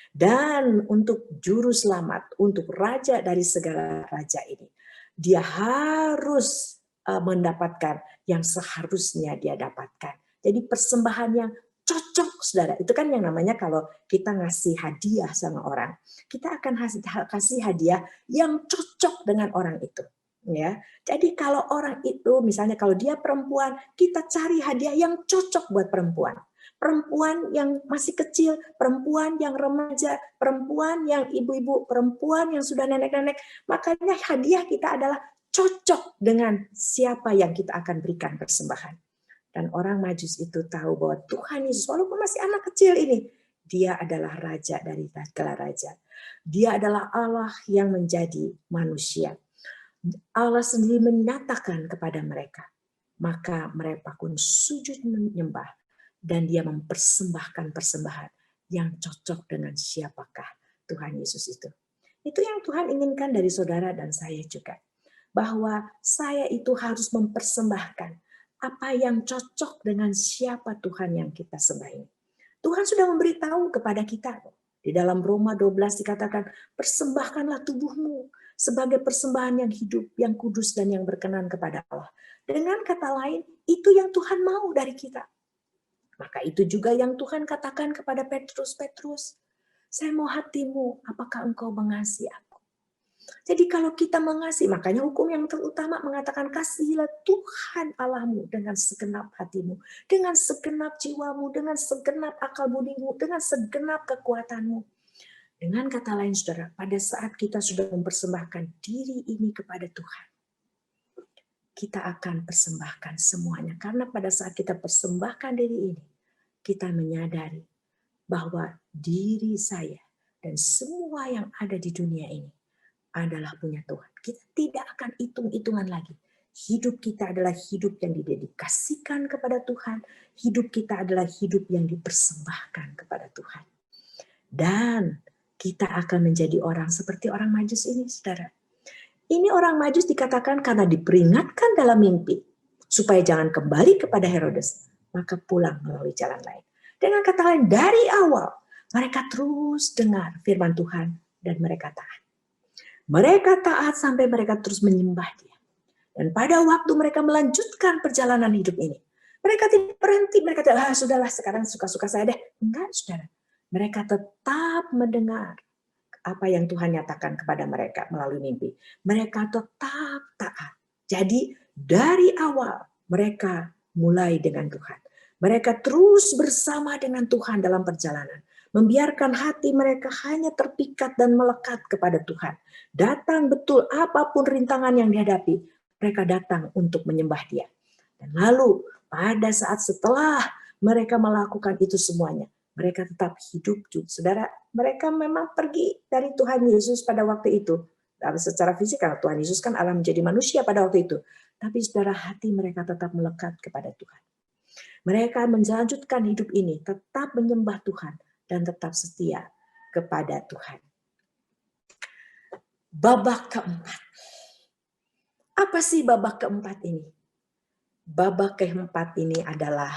Dan untuk juru selamat, untuk raja dari segala raja ini, dia harus mendapatkan yang seharusnya dia dapatkan. Jadi persembahan yang cocok, saudara. Itu kan yang namanya kalau kita ngasih hadiah sama orang, kita akan kasih hadiah yang cocok dengan orang itu. Ya, jadi kalau orang itu, misalnya kalau dia perempuan, kita cari hadiah yang cocok buat perempuan. Perempuan yang masih kecil, perempuan yang remaja, perempuan yang ibu-ibu, perempuan yang sudah nenek-nenek. Makanya hadiah kita adalah cocok dengan siapa yang kita akan berikan persembahan. Dan orang Majus itu tahu bahwa Tuhan Yesus, walaupun masih anak kecil ini, dia adalah raja dari segala raja. Dia adalah Allah yang menjadi manusia. Allah sendiri menyatakan kepada mereka. Maka mereka pun sujud menyembah. Dan dia mempersembahkan persembahan yang cocok dengan siapakah Tuhan Yesus itu. Itu yang Tuhan inginkan dari saudara dan saya juga. Bahwa saya itu harus mempersembahkan apa yang cocok dengan siapa Tuhan yang kita sembah ini. Tuhan sudah memberitahu kepada kita. Di dalam Roma 12 dikatakan, persembahkanlah tubuhmu sebagai persembahan yang hidup, yang kudus, dan yang berkenan kepada Allah. Dengan kata lain, itu yang Tuhan mau dari kita. Maka itu juga yang Tuhan katakan kepada Petrus, Petrus, saya mau hatimu, apakah engkau mengasihi aku? Jadi kalau kita mengasihi, makanya hukum yang terutama mengatakan kasihilah Tuhan Allahmu dengan segenap hatimu, dengan segenap jiwamu, dengan segenap akal budimu, dengan segenap kekuatanmu. Dengan kata lain, saudara, pada saat kita sudah mempersembahkan diri ini kepada Tuhan, kita akan persembahkan semuanya. Karena pada saat kita persembahkan diri ini, kita menyadari bahwa diri saya dan semua yang ada di dunia ini adalah punya Tuhan. Kita tidak akan hitung-hitungan lagi. Hidup kita adalah hidup yang didedikasikan kepada Tuhan. Hidup kita adalah hidup yang dipersembahkan kepada Tuhan. Dan kita akan menjadi orang seperti orang Majus ini, saudara. Ini orang Majus dikatakan karena diperingatkan dalam mimpi, supaya jangan kembali kepada Herodes, maka pulang melalui jalan lain. Dengan kata lain, dari awal, mereka terus dengar firman Tuhan, dan mereka taat. Mereka taat sampai mereka terus menyembah Dia. Dan pada waktu mereka melanjutkan perjalanan hidup ini, mereka tidak berhenti, mereka tidak, sudahlah sekarang suka-suka saya deh. Enggak, saudara. Mereka tetap mendengar apa yang Tuhan nyatakan kepada mereka melalui mimpi. Mereka tetap taat. Jadi dari awal mereka mulai dengan Tuhan. Mereka terus bersama dengan Tuhan dalam perjalanan. Membiarkan hati mereka hanya terpikat dan melekat kepada Tuhan. Datang betul apapun rintangan yang dihadapi, mereka datang untuk menyembah Dia. Dan lalu pada saat setelah mereka melakukan itu semuanya, mereka tetap hidup juga. Saudara, mereka memang pergi dari Tuhan Yesus pada waktu itu. Secara fisik, karena Tuhan Yesus kan Allah menjadi manusia pada waktu itu. Tapi saudara, hati mereka tetap melekat kepada Tuhan. Mereka melanjutkan hidup ini, tetap menyembah Tuhan, dan tetap setia kepada Tuhan. Babak keempat. Apa sih babak keempat ini? Babak keempat ini adalah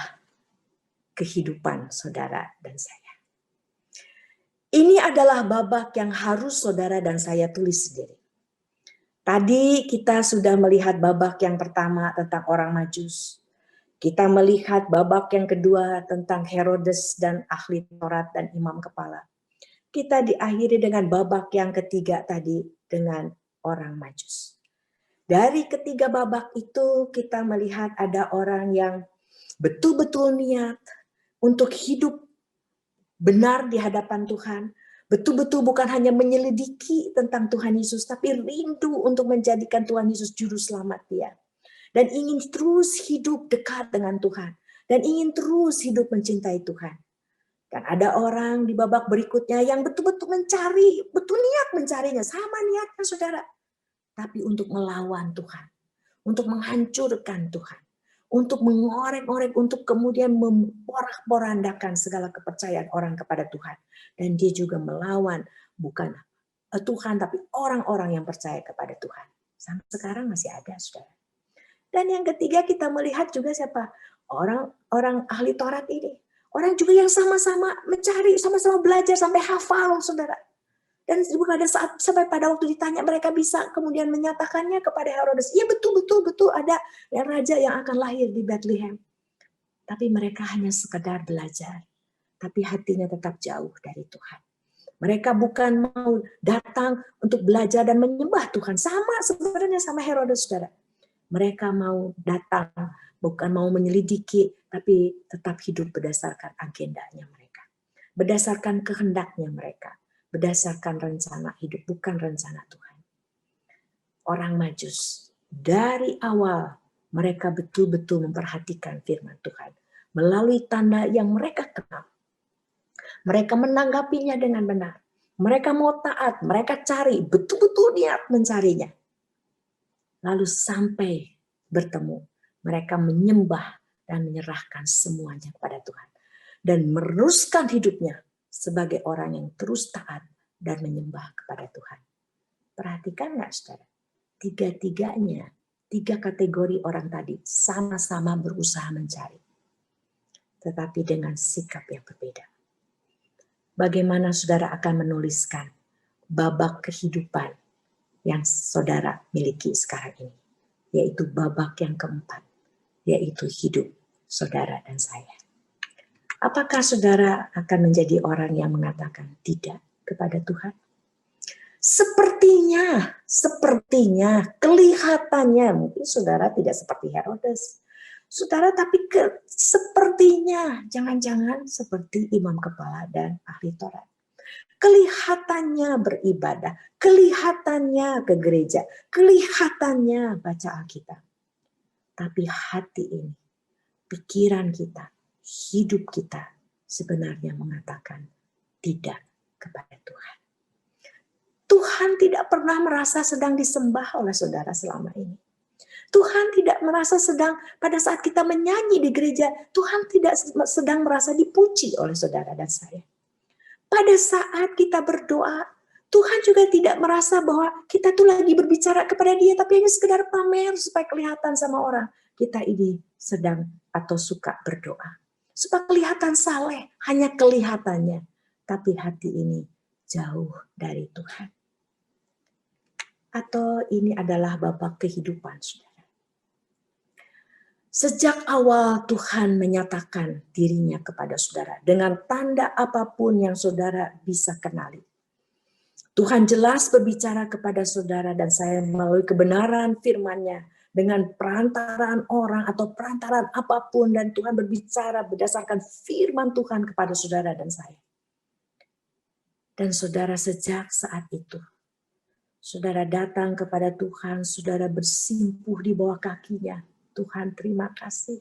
kehidupan saudara dan saya. Ini adalah babak yang harus saudara dan saya tulis sendiri. Tadi kita sudah melihat babak yang pertama tentang orang Majus. Kita melihat babak yang kedua tentang Herodes dan ahli Taurat dan imam kepala. Kita diakhiri dengan babak yang ketiga tadi dengan orang Majus. Dari ketiga babak itu kita melihat ada orang yang betul-betul niat untuk hidup benar di hadapan Tuhan. Betul-betul bukan hanya menyelidiki tentang Tuhan Yesus, tapi rindu untuk menjadikan Tuhan Yesus juru selamat dia. Dan ingin terus hidup dekat dengan Tuhan. Dan ingin terus hidup mencintai Tuhan. Dan ada orang di babak berikutnya yang betul-betul mencari, betul niat mencarinya. Sama niatnya saudara. Tapi untuk melawan Tuhan. Untuk menghancurkan Tuhan. Untuk mengorek-orek, untuk kemudian memporak-porandakan segala kepercayaan orang kepada Tuhan. Dan dia juga melawan bukan Tuhan, tapi orang-orang yang percaya kepada Tuhan. Sampai sekarang masih ada, saudara. Dan yang ketiga kita melihat juga siapa? Orang ahli Taurat ini. Orang juga yang sama-sama mencari, sama-sama belajar sampai hafal, saudara. Dan juga ada saat sampai pada waktu ditanya mereka bisa kemudian menyatakannya kepada Herodes. Iya betul ada yang raja yang akan lahir di Bethlehem. Tapi mereka hanya sekedar belajar. Tapi hatinya tetap jauh dari Tuhan. Mereka bukan mau datang untuk belajar dan menyembah Tuhan. Sama sebenarnya sama Herodes, saudara. Mereka mau datang, bukan mau menyelidiki, tapi tetap hidup berdasarkan agendanya mereka. Berdasarkan kehendaknya mereka. Berdasarkan rencana hidup, bukan rencana Tuhan. Orang Majus, dari awal mereka betul-betul memperhatikan firman Tuhan. Melalui tanda yang mereka kenal. Mereka menanggapinya dengan benar. Mereka mau taat, mereka cari, betul-betul niat mencarinya. Lalu sampai bertemu, mereka menyembah dan menyerahkan semuanya kepada Tuhan. Dan meneruskan hidupnya sebagai orang yang terus taat dan menyembah kepada Tuhan. Perhatikan nggak, saudara? Tiga-tiganya, 3 kategori orang tadi sama-sama berusaha mencari. Tetapi dengan sikap yang berbeda. Bagaimana saudara akan menuliskan babak kehidupan yang saudara miliki sekarang ini? Yaitu babak yang keempat, yaitu hidup saudara dan saya. Apakah saudara akan menjadi orang yang mengatakan tidak kepada Tuhan? Sepertinya, kelihatannya, mungkin saudara tidak seperti Herodes. Saudara, tapi sepertinya, jangan-jangan seperti imam kepala dan ahli Taurat. Kelihatannya beribadah, kelihatannya ke gereja, kelihatannya baca Alkitab. Tapi hati ini, pikiran kita, hidup kita sebenarnya mengatakan tidak kepada Tuhan. Tuhan tidak pernah merasa sedang disembah oleh saudara selama ini. Tuhan tidak merasa sedang pada saat kita menyanyi di gereja, Tuhan tidak sedang merasa dipuji oleh saudara dan saya. Pada saat kita berdoa, Tuhan juga tidak merasa bahwa kita tuh lagi berbicara kepada Dia, tapi hanya sekedar pamer supaya kelihatan sama orang. Kita ini sedang atau suka berdoa. Supaya kelihatan saleh, hanya kelihatannya. Tapi hati ini jauh dari Tuhan. Atau ini adalah babak kehidupan, saudara. Sejak awal Tuhan menyatakan dirinya kepada saudara dengan tanda apapun yang saudara bisa kenali. Tuhan jelas berbicara kepada saudara dan saya melalui kebenaran firman-Nya dengan perantaraan orang atau perantaraan apapun, dan Tuhan berbicara berdasarkan firman Tuhan kepada saudara dan saya. Dan saudara sejak saat itu, saudara datang kepada Tuhan, saudara bersimpuh di bawah kaki-Nya. Tuhan, terima kasih.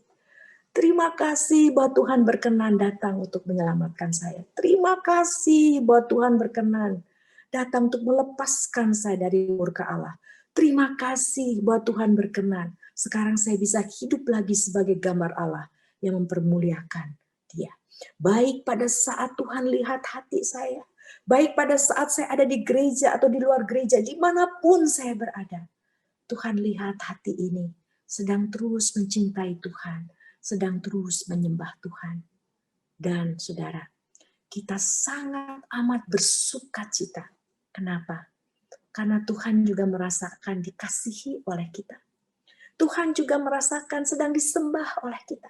Terima kasih bahwa Tuhan berkenan datang untuk menyelamatkan saya. Terima kasih bahwa Tuhan berkenan datang untuk melepaskan saya dari murka Allah. Terima kasih bahwa Tuhan berkenan. Sekarang saya bisa hidup lagi sebagai gambar Allah yang mempermuliakan Dia. Baik pada saat Tuhan lihat hati saya, baik pada saat saya ada di gereja atau di luar gereja, dimanapun saya berada. Tuhan lihat hati ini sedang terus mencintai Tuhan, sedang terus menyembah Tuhan. Dan saudara, kita sangat amat bersukacita. Kenapa? Karena Tuhan juga merasakan dikasihi oleh kita. Tuhan juga merasakan sedang disembah oleh kita.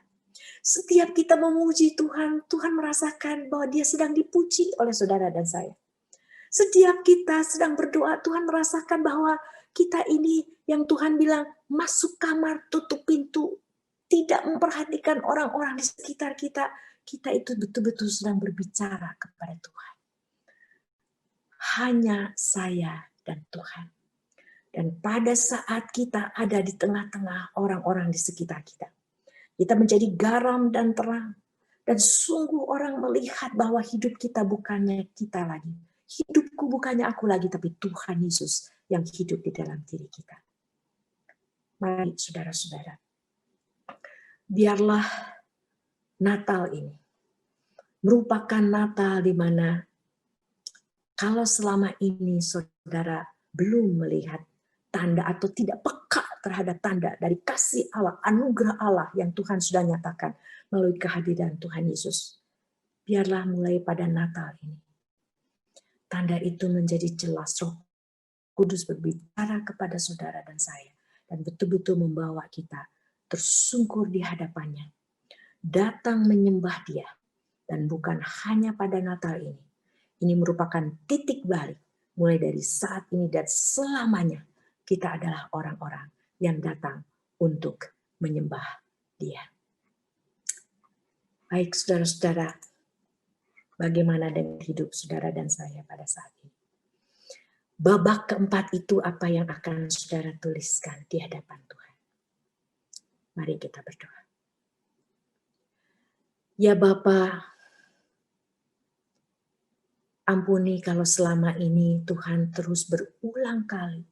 Setiap kita memuji Tuhan, Tuhan merasakan bahwa Dia sedang dipuji oleh saudara dan saya. Setiap kita sedang berdoa, Tuhan merasakan bahwa kita ini yang Tuhan bilang, masuk kamar, tutup pintu, tidak memperhatikan orang-orang di sekitar kita. Kita itu betul-betul sedang berbicara kepada Tuhan. Hanya saya dan Tuhan. Dan pada saat kita ada di tengah-tengah orang-orang di sekitar kita, kita menjadi garam dan terang. Dan sungguh orang melihat bahwa hidup kita bukannya kita lagi. Hidupku bukannya aku lagi, tapi Tuhan Yesus yang hidup di dalam diri kita. Mari saudara-saudara, biarlah Natal ini merupakan Natal di mana Kalau selama ini saudara belum melihat tanda atau tidak peka terhadap tanda dari kasih Allah, anugerah Allah yang Tuhan sudah nyatakan melalui kehadiran Tuhan Yesus, biarlah mulai pada Natal ini tanda itu menjadi jelas. Roh Kudus berbicara kepada saudara dan saya dan betul-betul membawa kita tersungkur di hadapannya, datang menyembah Dia. Dan bukan hanya pada Natal ini. Ini merupakan titik balik. Mulai dari saat ini dan selamanya kita adalah orang-orang yang datang untuk menyembah Dia. Baik saudara-saudara, bagaimana dengan hidup saudara dan saya pada saat ini? Babak keempat itu apa yang akan saudara tuliskan di hadapan Tuhan? Mari kita berdoa. Ya Bapa, ampuni kalau selama ini Tuhan terus berulang kali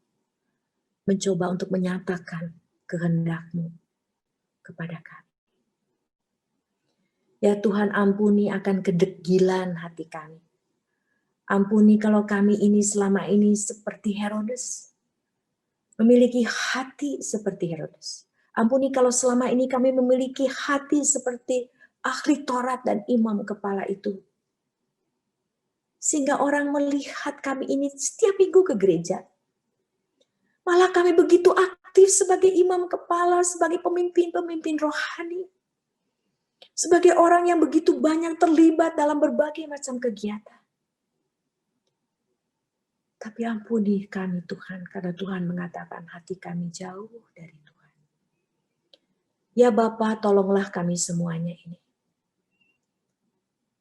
mencoba untuk menyatakan kehendak-Mu kepada kami. Ya Tuhan, ampuni akan kedegilan hati kami. Ampuni kalau kami ini selama ini seperti Herodes, memiliki hati seperti Herodes. Ampuni kalau selama ini kami memiliki hati seperti ahli Taurat dan imam kepala itu. Sehingga orang melihat kami ini setiap minggu ke gereja. Malah kami begitu aktif sebagai imam kepala, sebagai pemimpin-pemimpin rohani. Sebagai orang yang begitu banyak terlibat dalam berbagai macam kegiatan. Tapi ampuni kami Tuhan, karena Tuhan mengatakan hati kami jauh dari Tuhan. Ya Bapa, tolonglah kami semuanya ini.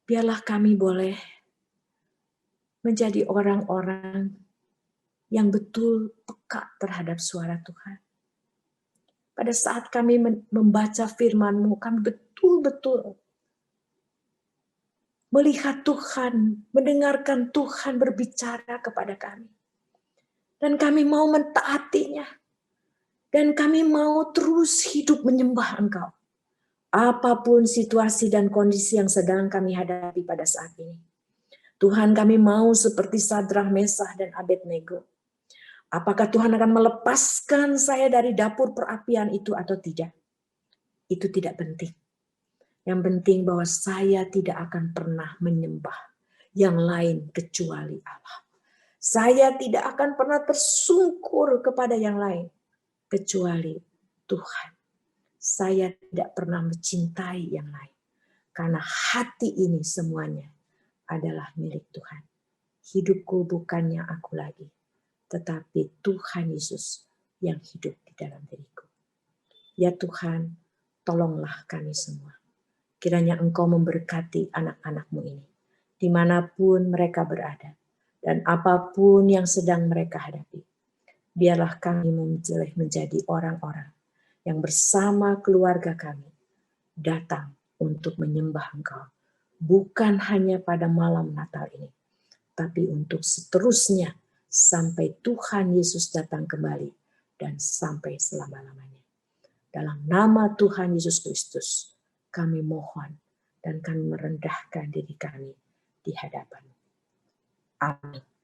Biarlah kami boleh menjadi orang-orang yang betul peka terhadap suara Tuhan. Pada saat kami membaca firman-Mu, kami betul-betul melihat Tuhan, mendengarkan Tuhan berbicara kepada kami. Dan kami mau mentaatinya. Dan kami mau terus hidup menyembah Engkau. Apapun situasi dan kondisi yang sedang kami hadapi pada saat ini. Tuhan, kami mau seperti Sadrah, Mesah, dan Abednego. Apakah Tuhan akan melepaskan saya dari dapur perapian itu atau tidak? Itu tidak penting. Yang penting bahwa saya tidak akan pernah menyembah yang lain kecuali Allah. Saya tidak akan pernah tersungkur kepada yang lain kecuali Tuhan. Saya tidak pernah mencintai yang lain. Karena hati ini semuanya adalah milik Tuhan. Hidupku bukannya aku lagi, tetapi Tuhan Yesus yang hidup di dalam diriku. Ya Tuhan, tolonglah kami semua. Kiranya Engkau memberkati anak-anak-Mu ini, dimanapun mereka berada, dan apapun yang sedang mereka hadapi. Biarlah kami menjadi orang-orang yang bersama keluarga kami datang untuk menyembah Engkau. Bukan hanya pada malam Natal ini, tapi untuk seterusnya sampai Tuhan Yesus datang kembali dan sampai selama-lamanya. Dalam nama Tuhan Yesus Kristus, kami mohon dan kami merendahkan diri kami di hadapan-Mu. Amin.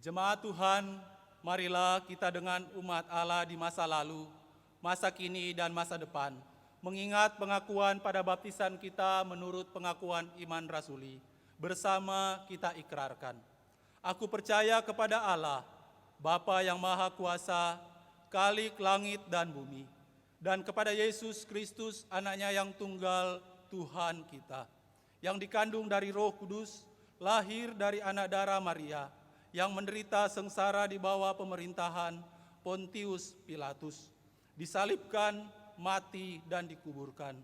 Jemaat Tuhan, marilah kita dengan umat Allah di masa lalu, masa kini, dan masa depan, mengingat pengakuan pada baptisan kita menurut pengakuan iman rasuli, bersama kita ikrarkan. Aku percaya kepada Allah, Bapa yang Maha Kuasa, Khalik langit dan bumi, dan kepada Yesus Kristus, Anaknya yang tunggal, Tuhan kita, yang dikandung dari Roh Kudus, lahir dari anak darah Maria, yang menderita sengsara di bawah pemerintahan Pontius Pilatus, disalibkan, mati, dan dikuburkan,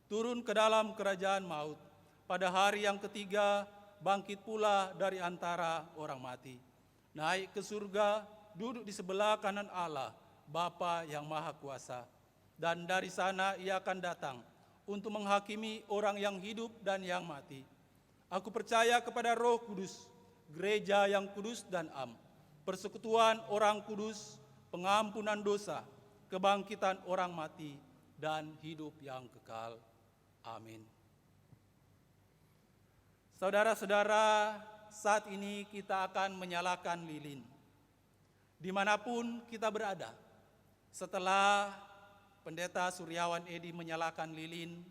turun ke dalam kerajaan maut. Pada hari yang ketiga, bangkit pula dari antara orang mati, naik ke surga, duduk di sebelah kanan Allah, Bapa yang Maha Kuasa. Dan dari sana ia akan datang untuk menghakimi orang yang hidup dan yang mati. Aku percaya kepada Roh Kudus, gereja yang kudus dan am, persekutuan orang kudus, pengampunan dosa, kebangkitan orang mati, dan hidup yang kekal. Amin. Saudara-saudara, saat ini kita akan menyalakan lilin. Dimanapun kita berada, setelah Pendeta Suryawan Edi menyalakan lilin,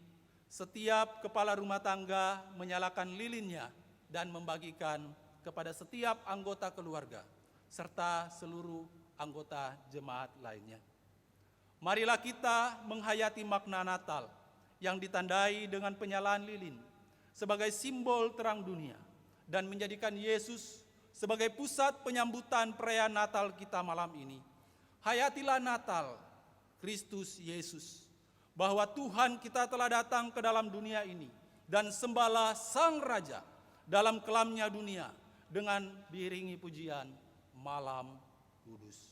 setiap kepala rumah tangga menyalakan lilinnya dan membagikan kepada setiap anggota keluarga, serta seluruh anggota jemaat lainnya. Marilah kita menghayati makna Natal yang ditandai dengan penyalaan lilin sebagai simbol terang dunia dan menjadikan Yesus sebagai pusat penyambutan perayaan Natal kita malam ini. Hayatilah Natal, Kristus Yesus, bahwa Tuhan kita telah datang ke dalam dunia ini dan sembahlah Sang Raja dalam kelamnya dunia dengan diiringi pujian Malam Kudus.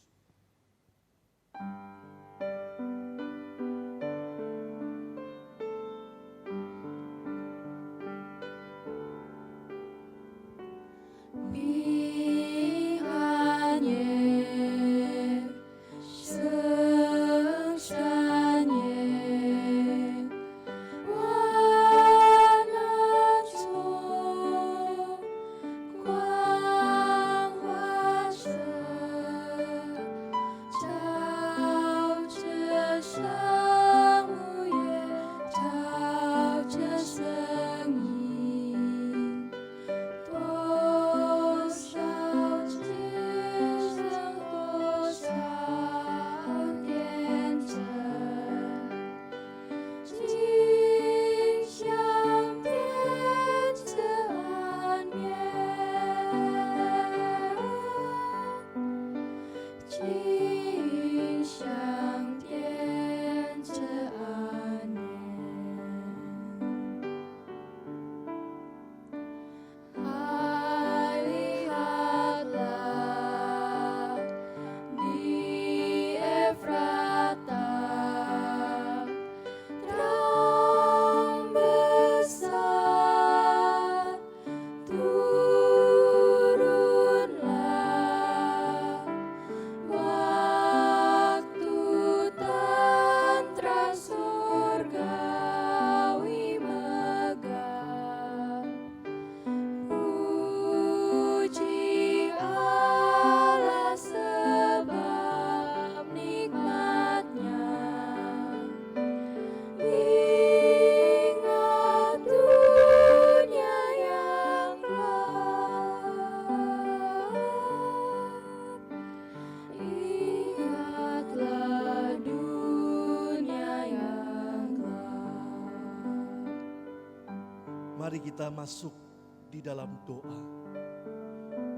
Mari kita masuk di dalam doa.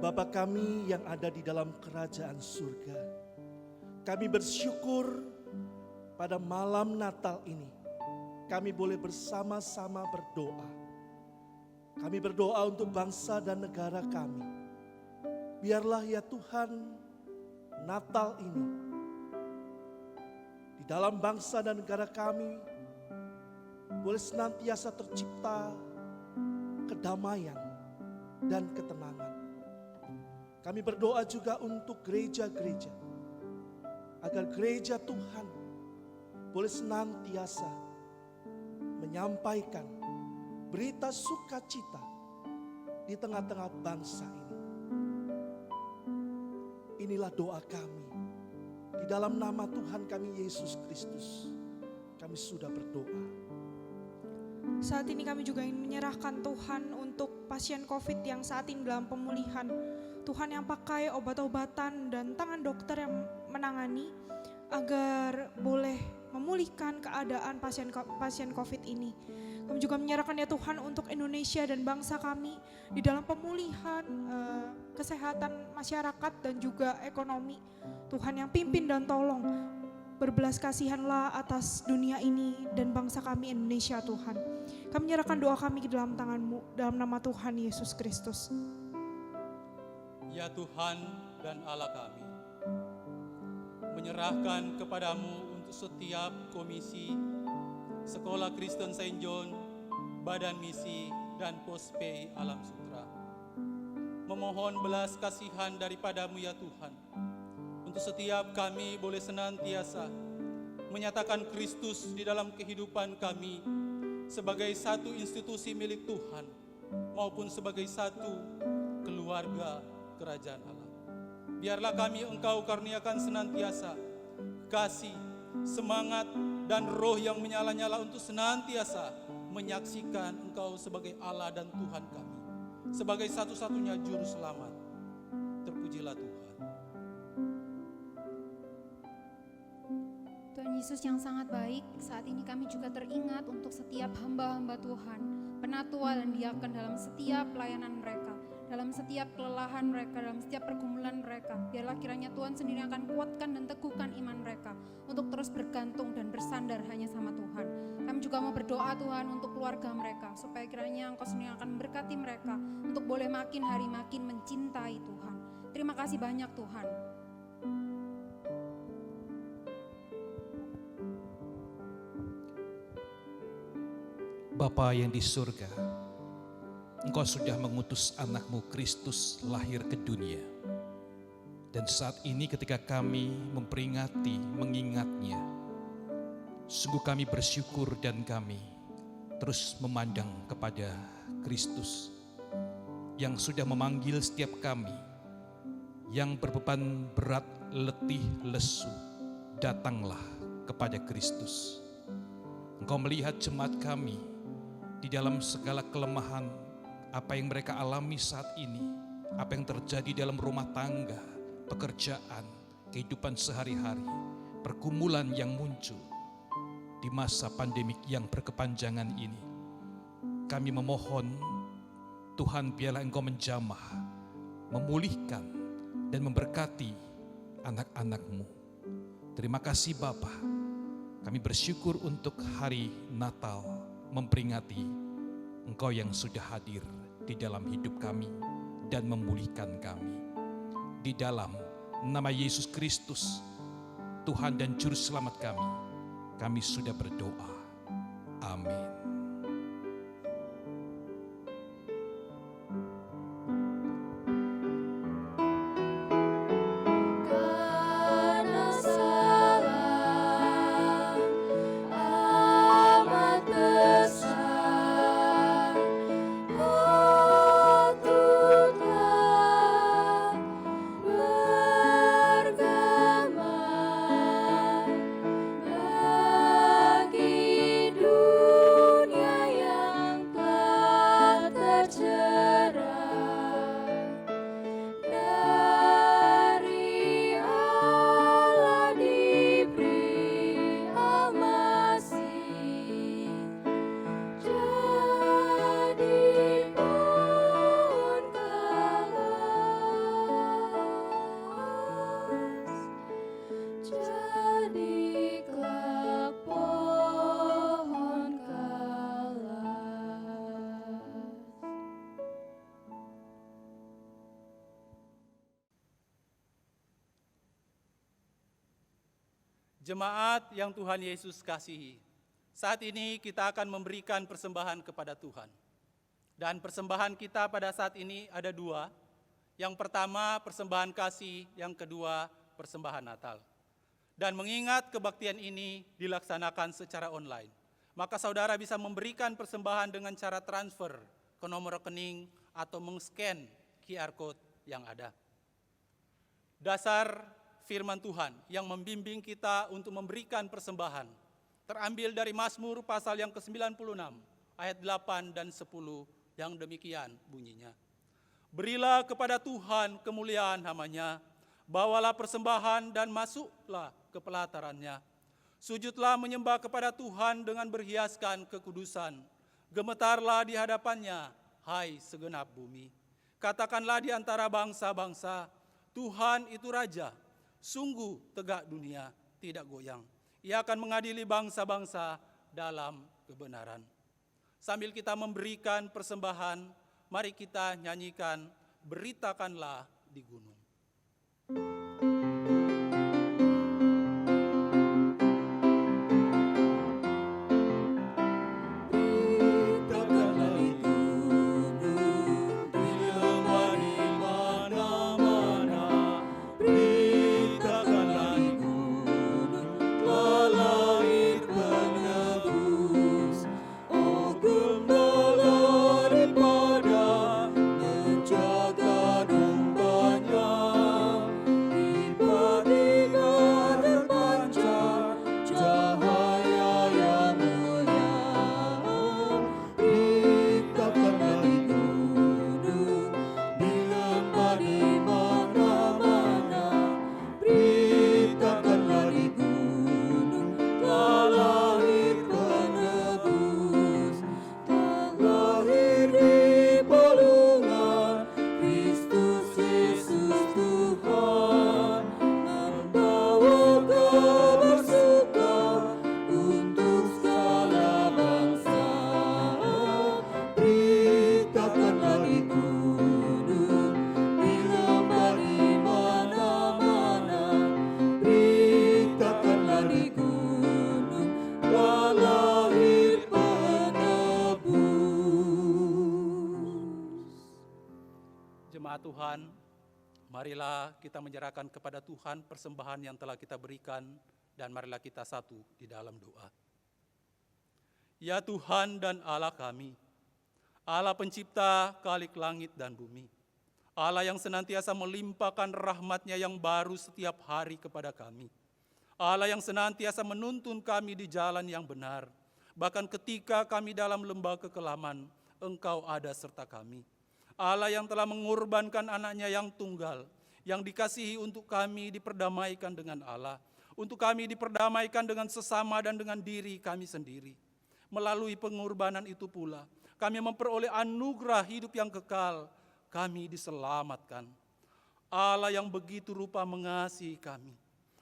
Bapa kami yang ada di dalam kerajaan surga, kami bersyukur pada malam Natal ini kami boleh bersama-sama berdoa. Kami berdoa untuk bangsa dan negara kami. Biarlah ya Tuhan, Natal ini di dalam bangsa dan negara kami boleh senantiasa tercipta kedamaian dan ketenangan. Kami berdoa juga untuk gereja-gereja, agar gereja Tuhan boleh senantiasa menyampaikan berita sukacita di tengah-tengah bangsa ini. Inilah doa kami. Di dalam nama Tuhan kami Yesus Kristus, kami sudah berdoa. Saat ini kami juga ingin menyerahkan Tuhan untuk pasien COVID yang saat ini dalam pemulihan. Tuhan yang pakai obat-obatan dan tangan dokter yang menangani agar boleh memulihkan keadaan pasien COVID ini. Kami juga menyerahkan ya Tuhan untuk Indonesia dan bangsa kami di dalam pemulihan kesehatan masyarakat dan juga ekonomi. Tuhan yang pimpin dan tolong. berbelas kasihanlah atas dunia ini dan bangsa kami Indonesia Tuhan. Kami menyerahkan doa kami ke dalam tangan-Mu, dalam nama Tuhan Yesus Kristus. Ya Tuhan dan Allah kami, menyerahkan kepadamu untuk setiap komisi, Sekolah Kristen Saint John, Badan Misi, dan Pospei Alam Sutra. Memohon belas kasihan daripadamu ya Tuhan, untuk setiap kami boleh senantiasa menyatakan Kristus di dalam kehidupan kami sebagai satu institusi milik Tuhan maupun sebagai satu keluarga kerajaan Allah. Biarlah kami Engkau karuniakan senantiasa kasih, semangat, dan roh yang menyala-nyala untuk senantiasa menyaksikan Engkau sebagai Allah dan Tuhan kami, sebagai satu-satunya juru selamat. Terpujilah Tuhan. Tuhan Yesus yang sangat baik, saat ini kami juga teringat untuk setiap hamba-hamba Tuhan, penatua dan diaken dalam setiap pelayanan mereka, dalam setiap kelelahan mereka, dalam setiap pergumulan mereka. Biarlah kiranya Tuhan sendiri akan kuatkan dan teguhkan iman mereka untuk terus bergantung dan bersandar hanya sama Tuhan. Kami juga mau berdoa Tuhan untuk keluarga mereka, supaya kiranya Engkau sendiri akan memberkati mereka untuk boleh makin hari makin mencintai Tuhan. Terima kasih banyak Tuhan. Bapa yang di surga, Engkau sudah mengutus anak-Mu Kristus lahir ke dunia. Dan saat ini ketika kami memperingati, mengingatnya, sungguh kami bersyukur dan kami terus memandang kepada Kristus yang sudah memanggil setiap kami yang berbeban berat, letih, lesu, datanglah kepada Kristus. Engkau melihat jemaat kami di dalam segala kelemahan, apa yang mereka alami saat ini, apa yang terjadi dalam rumah tangga, pekerjaan, kehidupan sehari-hari, pergumulan yang muncul di masa pandemik yang berkepanjangan ini. Kami memohon Tuhan, biarlah Engkau menjamah, memulihkan dan memberkati anak-anak-Mu. Terima kasih Bapa. Kami bersyukur untuk hari Natal, memperingati Engkau yang sudah hadir di dalam hidup kami dan memulihkan kami. Di dalam nama Yesus Kristus, Tuhan dan Juru Selamat kami sudah berdoa. Amin. Jemaat yang Tuhan Yesus kasihi, saat ini kita akan memberikan persembahan kepada Tuhan. Dan persembahan kita pada saat ini ada dua. Yang pertama persembahan kasih, yang kedua persembahan Natal. Dan mengingat kebaktian ini dilaksanakan secara online, maka saudara bisa memberikan persembahan dengan cara transfer ke nomor rekening atau meng-scan QR code yang ada. Dasar firman Tuhan yang membimbing kita untuk memberikan persembahan terambil dari Mazmur pasal yang ke-96 ayat 8 dan 10 yang demikian bunyinya. Berilah kepada Tuhan kemuliaan hamba-Nya, bawalah persembahan dan masuklah ke pelatarannya. Sujudlah menyembah kepada Tuhan dengan berhiaskan kekudusan. Gemetarlah di hadapannya, hai segenap bumi. Katakanlah di antara bangsa-bangsa, Tuhan itu Raja. Sungguh tegak dunia, tidak goyang. Ia akan mengadili bangsa-bangsa dalam kebenaran. Sambil kita memberikan persembahan, mari kita nyanyikan Beritakanlah di Gunung. Jemaat Tuhan, marilah kita menyerahkan kepada Tuhan persembahan yang telah kita berikan, dan marilah kita satu di dalam doa. Ya Tuhan dan Allah kami, Allah pencipta Khalik langit dan bumi, Allah yang senantiasa melimpahkan rahmat-Nya yang baru setiap hari kepada kami, Allah yang senantiasa menuntun kami di jalan yang benar, bahkan ketika kami dalam lembah kekelaman, Engkau ada serta kami. Allah yang telah mengorbankan anaknya yang tunggal, yang dikasihi untuk kami diperdamaikan dengan Allah, untuk kami diperdamaikan dengan sesama dan dengan diri kami sendiri. Melalui pengorbanan itu pula, kami memperoleh anugerah hidup yang kekal, kami diselamatkan. Allah yang begitu rupa mengasihi kami.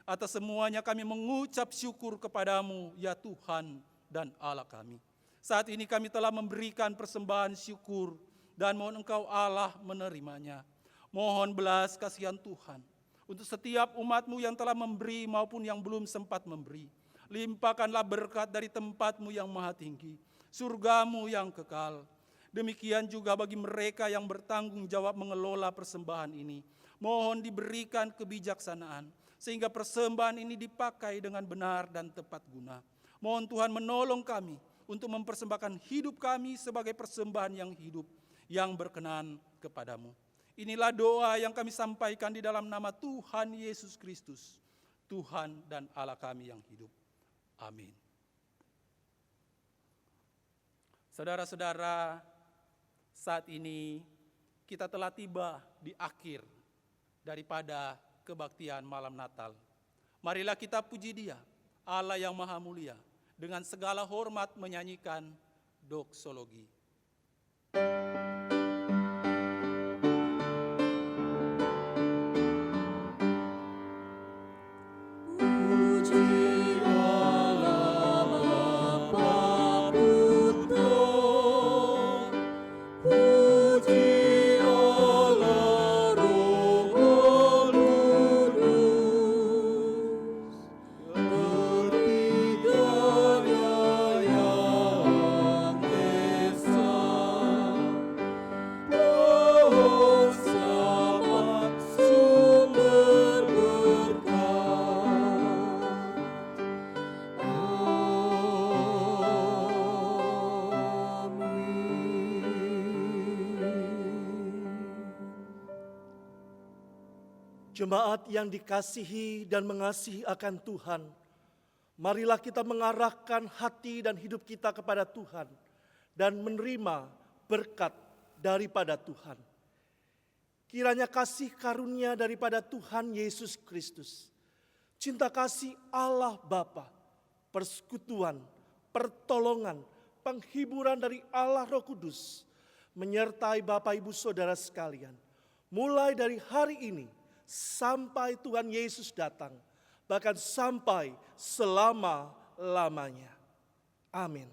Atas semuanya kami mengucap syukur kepadamu, ya Tuhan dan Allah kami. Saat ini kami telah memberikan persembahan syukur, dan mohon Engkau Allah menerimanya. Mohon belas kasihan Tuhan untuk setiap umat-Mu yang telah memberi maupun yang belum sempat memberi. Limpahkanlah berkat dari tempat-Mu yang maha tinggi, surga-Mu yang kekal. Demikian juga bagi mereka yang bertanggung jawab mengelola persembahan ini. Mohon diberikan kebijaksanaan, sehingga persembahan ini dipakai dengan benar dan tepat guna. Mohon Tuhan menolong kami untuk mempersembahkan hidup kami sebagai persembahan yang hidup, yang berkenan kepadamu. Inilah doa yang kami sampaikan di dalam nama Tuhan Yesus Kristus, Tuhan dan Allah kami yang hidup. Amin. Saudara-saudara, saat ini kita telah tiba di akhir daripada kebaktian malam Natal. Marilah kita puji Dia, Allah yang maha mulia, dengan segala hormat menyanyikan doksologi. Jemaat yang dikasihi dan mengasihi akan Tuhan, marilah kita mengarahkan hati dan hidup kita kepada Tuhan dan menerima berkat daripada Tuhan. Kiranya kasih karunia daripada Tuhan Yesus Kristus, cinta kasih Allah Bapa, persekutuan, pertolongan, penghiburan dari Allah Roh Kudus, menyertai Bapak Ibu Saudara sekalian, mulai dari hari ini sampai Tuhan Yesus datang, bahkan sampai selama-lamanya. Amin.